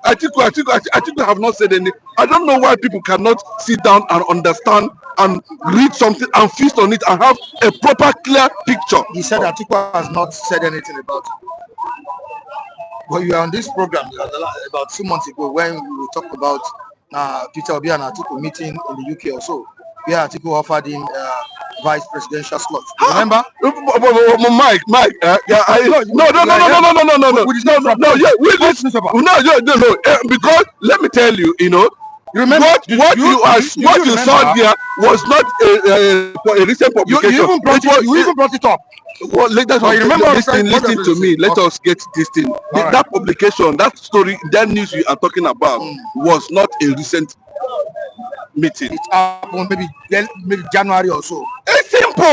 Atiku have not said anything. I don't know why people cannot sit down and understand and read something and feast on it and have a proper, clear picture. He said Atiku has not said anything about it. But you were on this program about 2 months ago when we talked about Peter Obi and Atiku meeting in the UK or so, where Atiku offered him vice presidential slot. Remember? Mike, because let me tell you, remember what you saw there was not a recent publication. You even brought it up. Well, listen to me. Let us get this thing. That publication, that story, that news you are talking about was not a recent meeting. It happened maybe January or so. It's simple.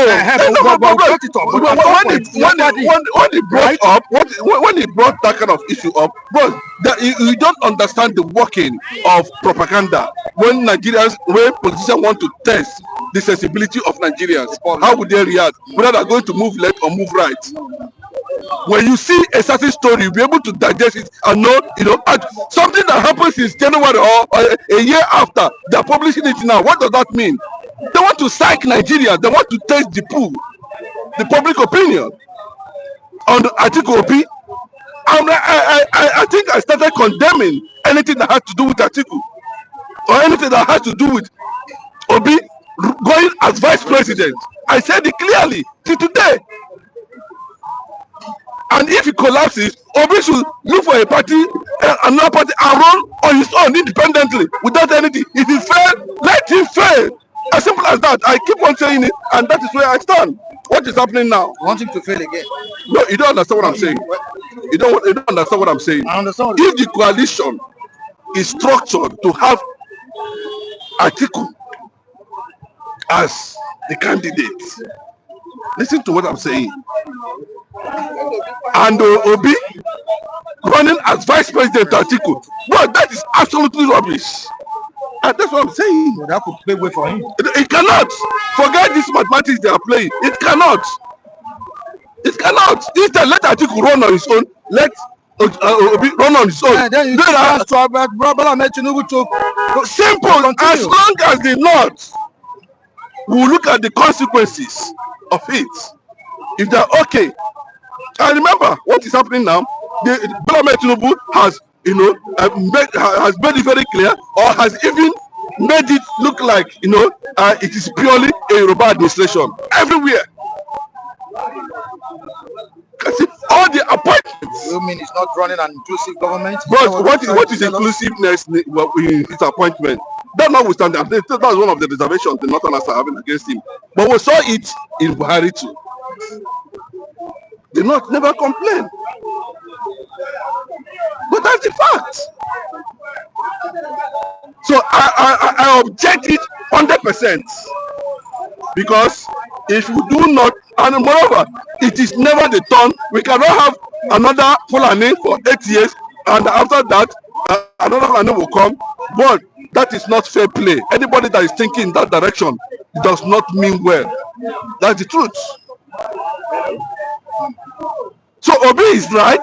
When he brought that kind of issue up, bro, you don't understand the working of propaganda. When politicians want to test the sensibility of Nigerians, how would they react? Whether they're going to move left or move right. When you see a certain story, you'll be able to digest it and know, something that happens in January or a year after, they're publishing it now. What does that mean? They want to psych Nigeria. They want to test the pool, the public opinion on Atiku Obi. I think I started condemning anything that has to do with Atiku or anything that has to do with Obi going as vice president. I said it clearly till today. And if he collapses, Obi should look for a party, another party, and run on his own independently without anything. If he fails, let him fail. As simple as that. I keep on saying it, and that is where I stand. What is happening now? You want him to fail again? No, you don't understand what I'm saying. You don't understand what I'm saying. I understand. If the coalition is structured to have Atiku as the candidate, listen to what I'm saying. And Obi running as vice president Atiku, well, that is absolutely rubbish. And that's what I'm saying. So that could pave way for him. It cannot. Forget this mathematics they are playing. It cannot. It cannot. Instead, let Atiku run on his own. Let Obi run on his own. Yeah, then you ask to Bola Tinubu to simple. As long as the North will look at the consequences of it, if they're okay. And remember what is happening now. Bola Tinubu has has made it very clear, or has even made it look like it is purely a Yoruba administration everywhere. all the appointments. You mean it's not running an inclusive government? But what is inclusiveness in his appointment? That notwithstanding, that was one of the reservations the Northerners are having against him. But we saw it in Buhari too. The North never complained. But that's the fact. So I object it 100%. Because if we do not, and moreover, it is never the turn. We cannot have another Fulani for 8 years, and after that, another Fulani will come. But that is not fair play. Anybody that is thinking in that direction does not mean well. That's the truth. So Obi is right,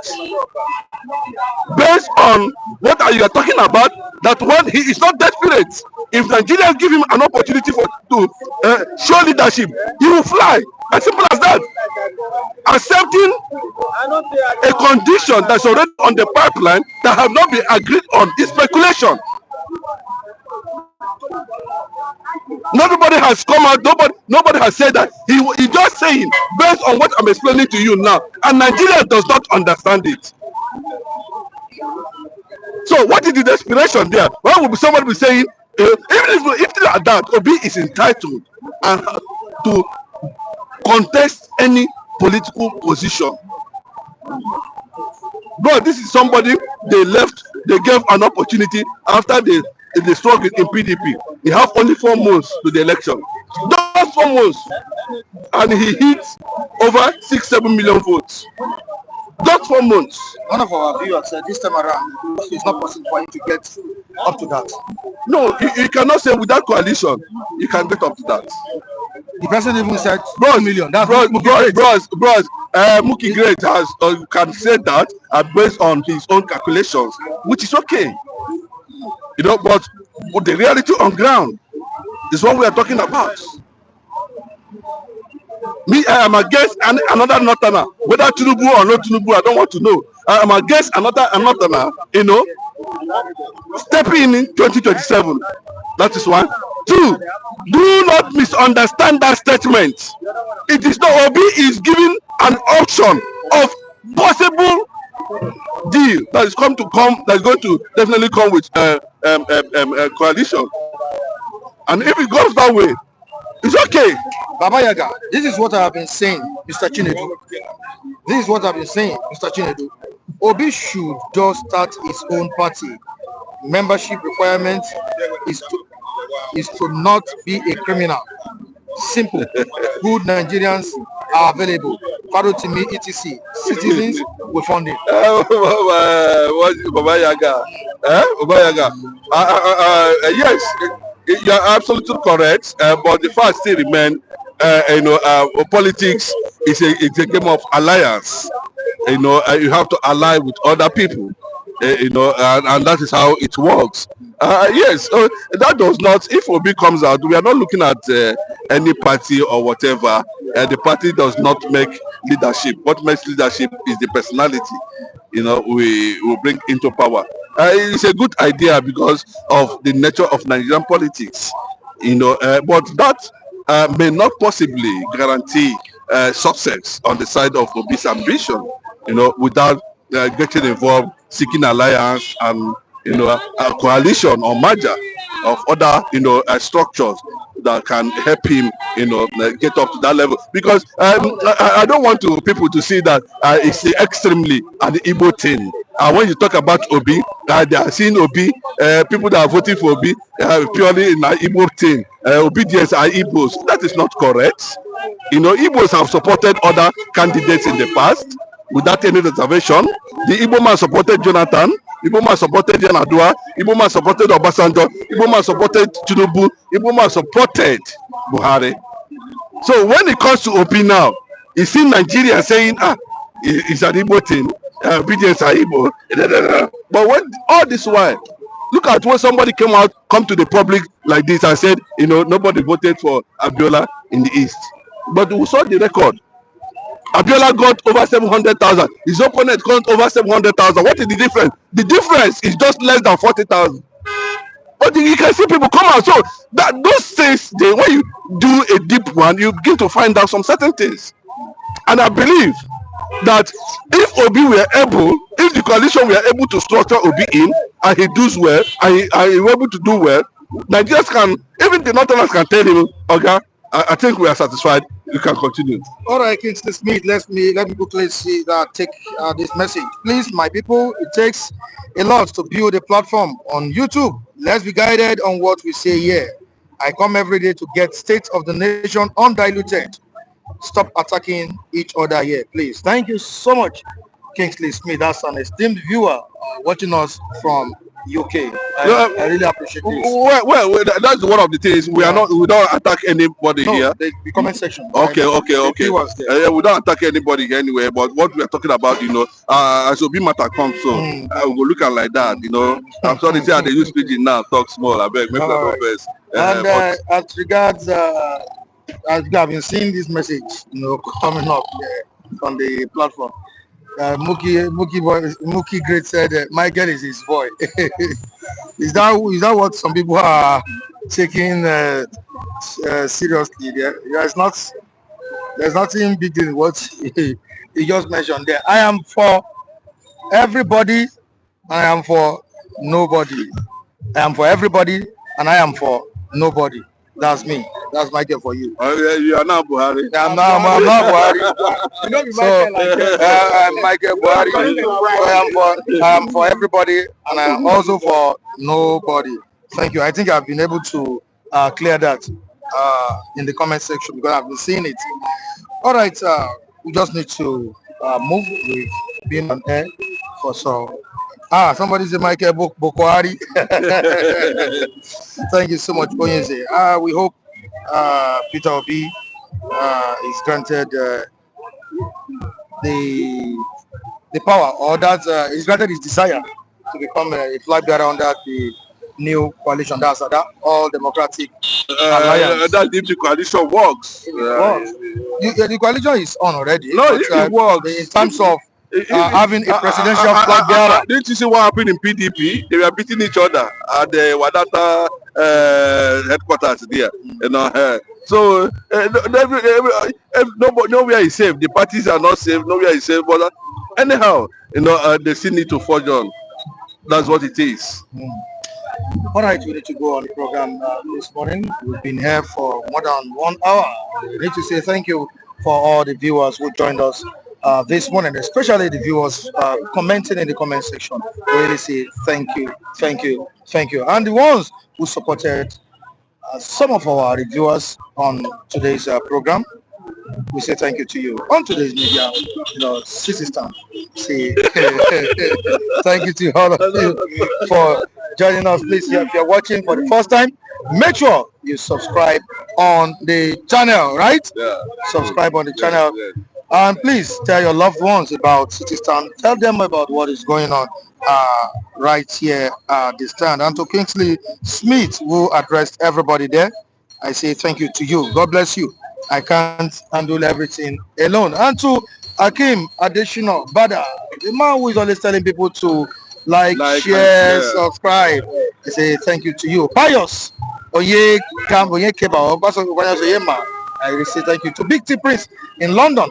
based on what you are talking about, that when he is not desperate, if Nigerians give him an opportunity to show leadership, he will fly. As simple as that. Accepting a condition that's already on the pipeline that have not been agreed on is speculation. Nobody has come out, nobody has said that. He just saying based on what I'm explaining to you now, and Nigeria does not understand it. So what is the desperation there? Why would somebody be saying, even if that Obi is entitled and to contest any political position? But this is somebody they gave an opportunity after they struggled in PDP. He have only 4 months to the election. Just 4 months. And he hit over 6-7 million votes. Just 4 months. One of our viewers said this time around it's not possible for him to get up to that. No, you cannot say without coalition you can get up to that. The president even said 2 million. That's Muki Great has can say that based on his own calculations, which is okay. You know, but the reality on ground is what we are talking about. Me, I am against another Northerner, whether Tinubu or not Tinubu, I don't want to know. I am against another Northerner, you know, stepping in 2027. That is one. 2, do not misunderstand that statement. It is not Obi is giving an option of possible deal that is going to definitely come with coalition. And if it goes that way, it's okay. Baba Yaga, this is what I have been saying, Mr. Chinedu. This is what I've been saying, Mr. Chinedu. Obi should just start his own party. Membership requirement is to not be a criminal. Simple. Good Nigerians are available. Follow to me, etc. Citizens will fund it. Baba Yaga. Yes, you are absolutely correct. But the fact still remains, politics is a game of alliance. You have to ally with other people. And that is how it works. Yes, that does not. If Obi comes out, we are not looking at any party or whatever. The party does not make leadership. What makes leadership is the personality. We will bring into power. It's a good idea because of the nature of Nigerian politics. But that may not possibly guarantee success on the side of Obi's ambition. Without getting involved, seeking alliance and a coalition or merger of other structures that can help him get up to that level. Because I don't want people to see that it's extremely an Igbo thing. When you talk about Obi, they are seeing Obi, people that are voting for Obi purely in an Igbo thing. Obedience are Igbos. That is not correct. Igbos have supported other candidates in the past without any reservation. The Igbo man supported Jonathan. Igbo man supported Yanadua. Igbo man supported Obasanjo. Igbo man supported Tinubu. Igbo man supported Buhari. So when it comes to Obi now, you see Nigeria saying, it's an Igbo thing. Obedience are Igbo. But when all this while, look at when somebody come to the public like this and said, nobody voted for Abiola in the East. But we saw the record. Abiola got over 700,000. His opponent got over 700,000. What is the difference? The difference is just less than 40,000. But you can see people come out. So that those things, when you do a deep one, you begin to find out some certain things. And I believe that if Obi were able, if the coalition were able to structure Obi in, and he does well, and he were able to do well, Nigerians can, even the Northerners can tell him, okay, I think we are satisfied. You can continue. All right, Kingsley Smith, let me quickly see that take this message. Please, my people, it takes a lot to build a platform on YouTube. Let's be guided on what we say here. I come every day to get state of the nation undiluted. Stop attacking each other here, please. Thank you so much, Kingsley Smith. That's an esteemed viewer watching us from UK. I really appreciate this. Well, that's one of the things. We don't attack anybody here. The comment section. Okay. We don't attack anybody here anyway. But what we are talking about, as Obi matter comes, so I will look at like that. I'm sorry to say they use pidgin now. Talk small. I beg. Make that best. And as regards, as we have been seeing this message, coming up on the platform. Mookie Great said, Michael is his boy. Is that what some people are taking seriously? There's nothing big in what he just mentioned there. I am for everybody, I am for nobody. I am for everybody, and I am for nobody. That's me. That's Michael for you. You are now Buhari. I'm not Buhari. I'm Michael Buhari. I am for everybody, and I am also for nobody. Thank you. I think I've been able to clear that in the comment section because I've been seeing it. All right. We just need to move with being on air for some. Somebody said Michael Buhari. Thank you so much, Oyeze. We hope Peter Obi is granted the power, or that is granted his desire to become a flag bearer under the new coalition. That's all democratic alliance. That if the coalition works. The coalition is on already. No, if it works. In terms of having a presidential flag bearer. Didn't you see what happened in PDP? They were beating each other at the Wadata headquarters there. So nowhere is safe. The parties are not safe. Nowhere is safe. But anyhow, they still need to forge on. That's what it is. All right, we need to go on the program this morning. We've been here for more than 1 hour. We need to say thank you for all the viewers who joined us this morning, especially the viewers commenting in the comment section. We really say thank you. And the ones who supported some of our reviewers on today's program, we say thank you to you. On today's media, system, say thank you to all of you for joining us. Please, if you're watching for the first time, make sure you subscribe on the channel, right? Yeah. Subscribe on the channel. And please tell your loved ones about Citizen. Tell them about what is going on right here at the stand. And to Kingsley Smith, who addressed everybody there, I say thank you to you. God bless you. I can't handle everything alone. And to Akim Adeshino Bada, the man who is always telling people to like share, subscribe. I say thank you to you. Pius I say thank you to Big T Prince in London.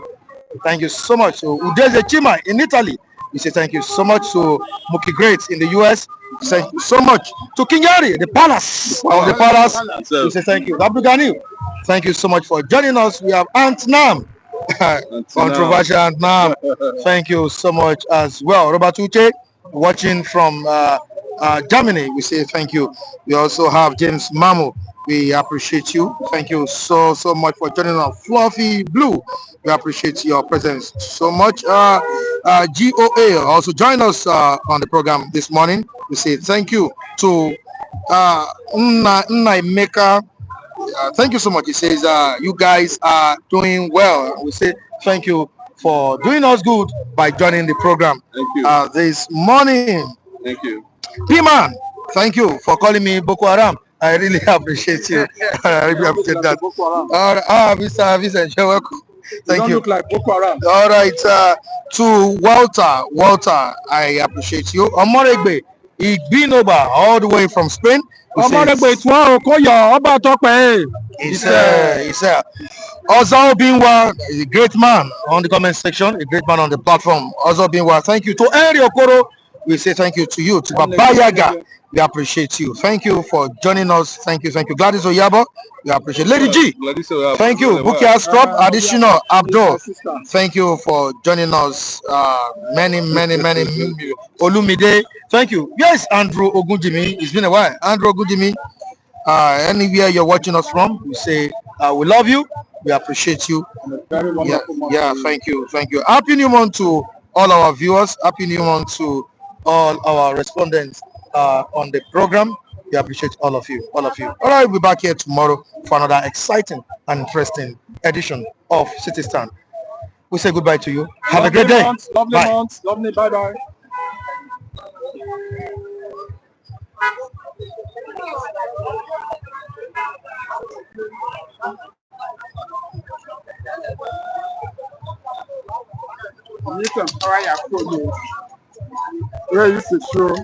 Thank you so much. So Udeze Chima in Italy. We say thank you so much to Mookie Great in the US. Thank you so much to Kinyari, the palace of the palace. We say thank you. Abdugani, thank you so much for joining us. We have Ant Nam, controversial Ant Nam. Thank you so much as well. Robert Uche, watching from Germany. We say thank you. We also have James Mamu. We appreciate you. Thank you so much for joining us. Fluffy Blue, we appreciate your presence so much. GOA also joined us on the program this morning. We say thank you to Nnaimeka. Thank you so much. He says you guys are doing well. We say thank you for doing us good by joining the program. Thank you. This morning. Thank you. P-Man, thank you for calling me Boko Haram. I really appreciate you. I really appreciate that. Mr. Vincent, you're welcome. Thank you. Look like Boko Haram. All right. To Walter, I appreciate you. Omoregbe, Igbinoba, all the way from Spain. Ozo Binwa, a great man on the comment section, a great man on the platform. Ozo Binwa, thank you. To Henry Okoro, we say thank you to you. To Baba Yaga, we appreciate you. Thank you for joining us. Thank you. Gladys Oyabo, we appreciate. Lady G, thank you. Buki Astrop, additional Abdul, thank you for joining us. Many. Olumide, thank you. Yes, Andrew Ogunjimi, it's been a while. Andrew Ogunjimi, anywhere you're watching us from, we say we love you. We appreciate you. Yeah, thank you. Happy New Month to all our viewers. Happy New Month to all our respondents on the program. We appreciate all of you. All right, we'll be back here tomorrow for another exciting and interesting edition of City Stand. We say goodbye to you. Have a great day. Lovely. Bye. Where is the show?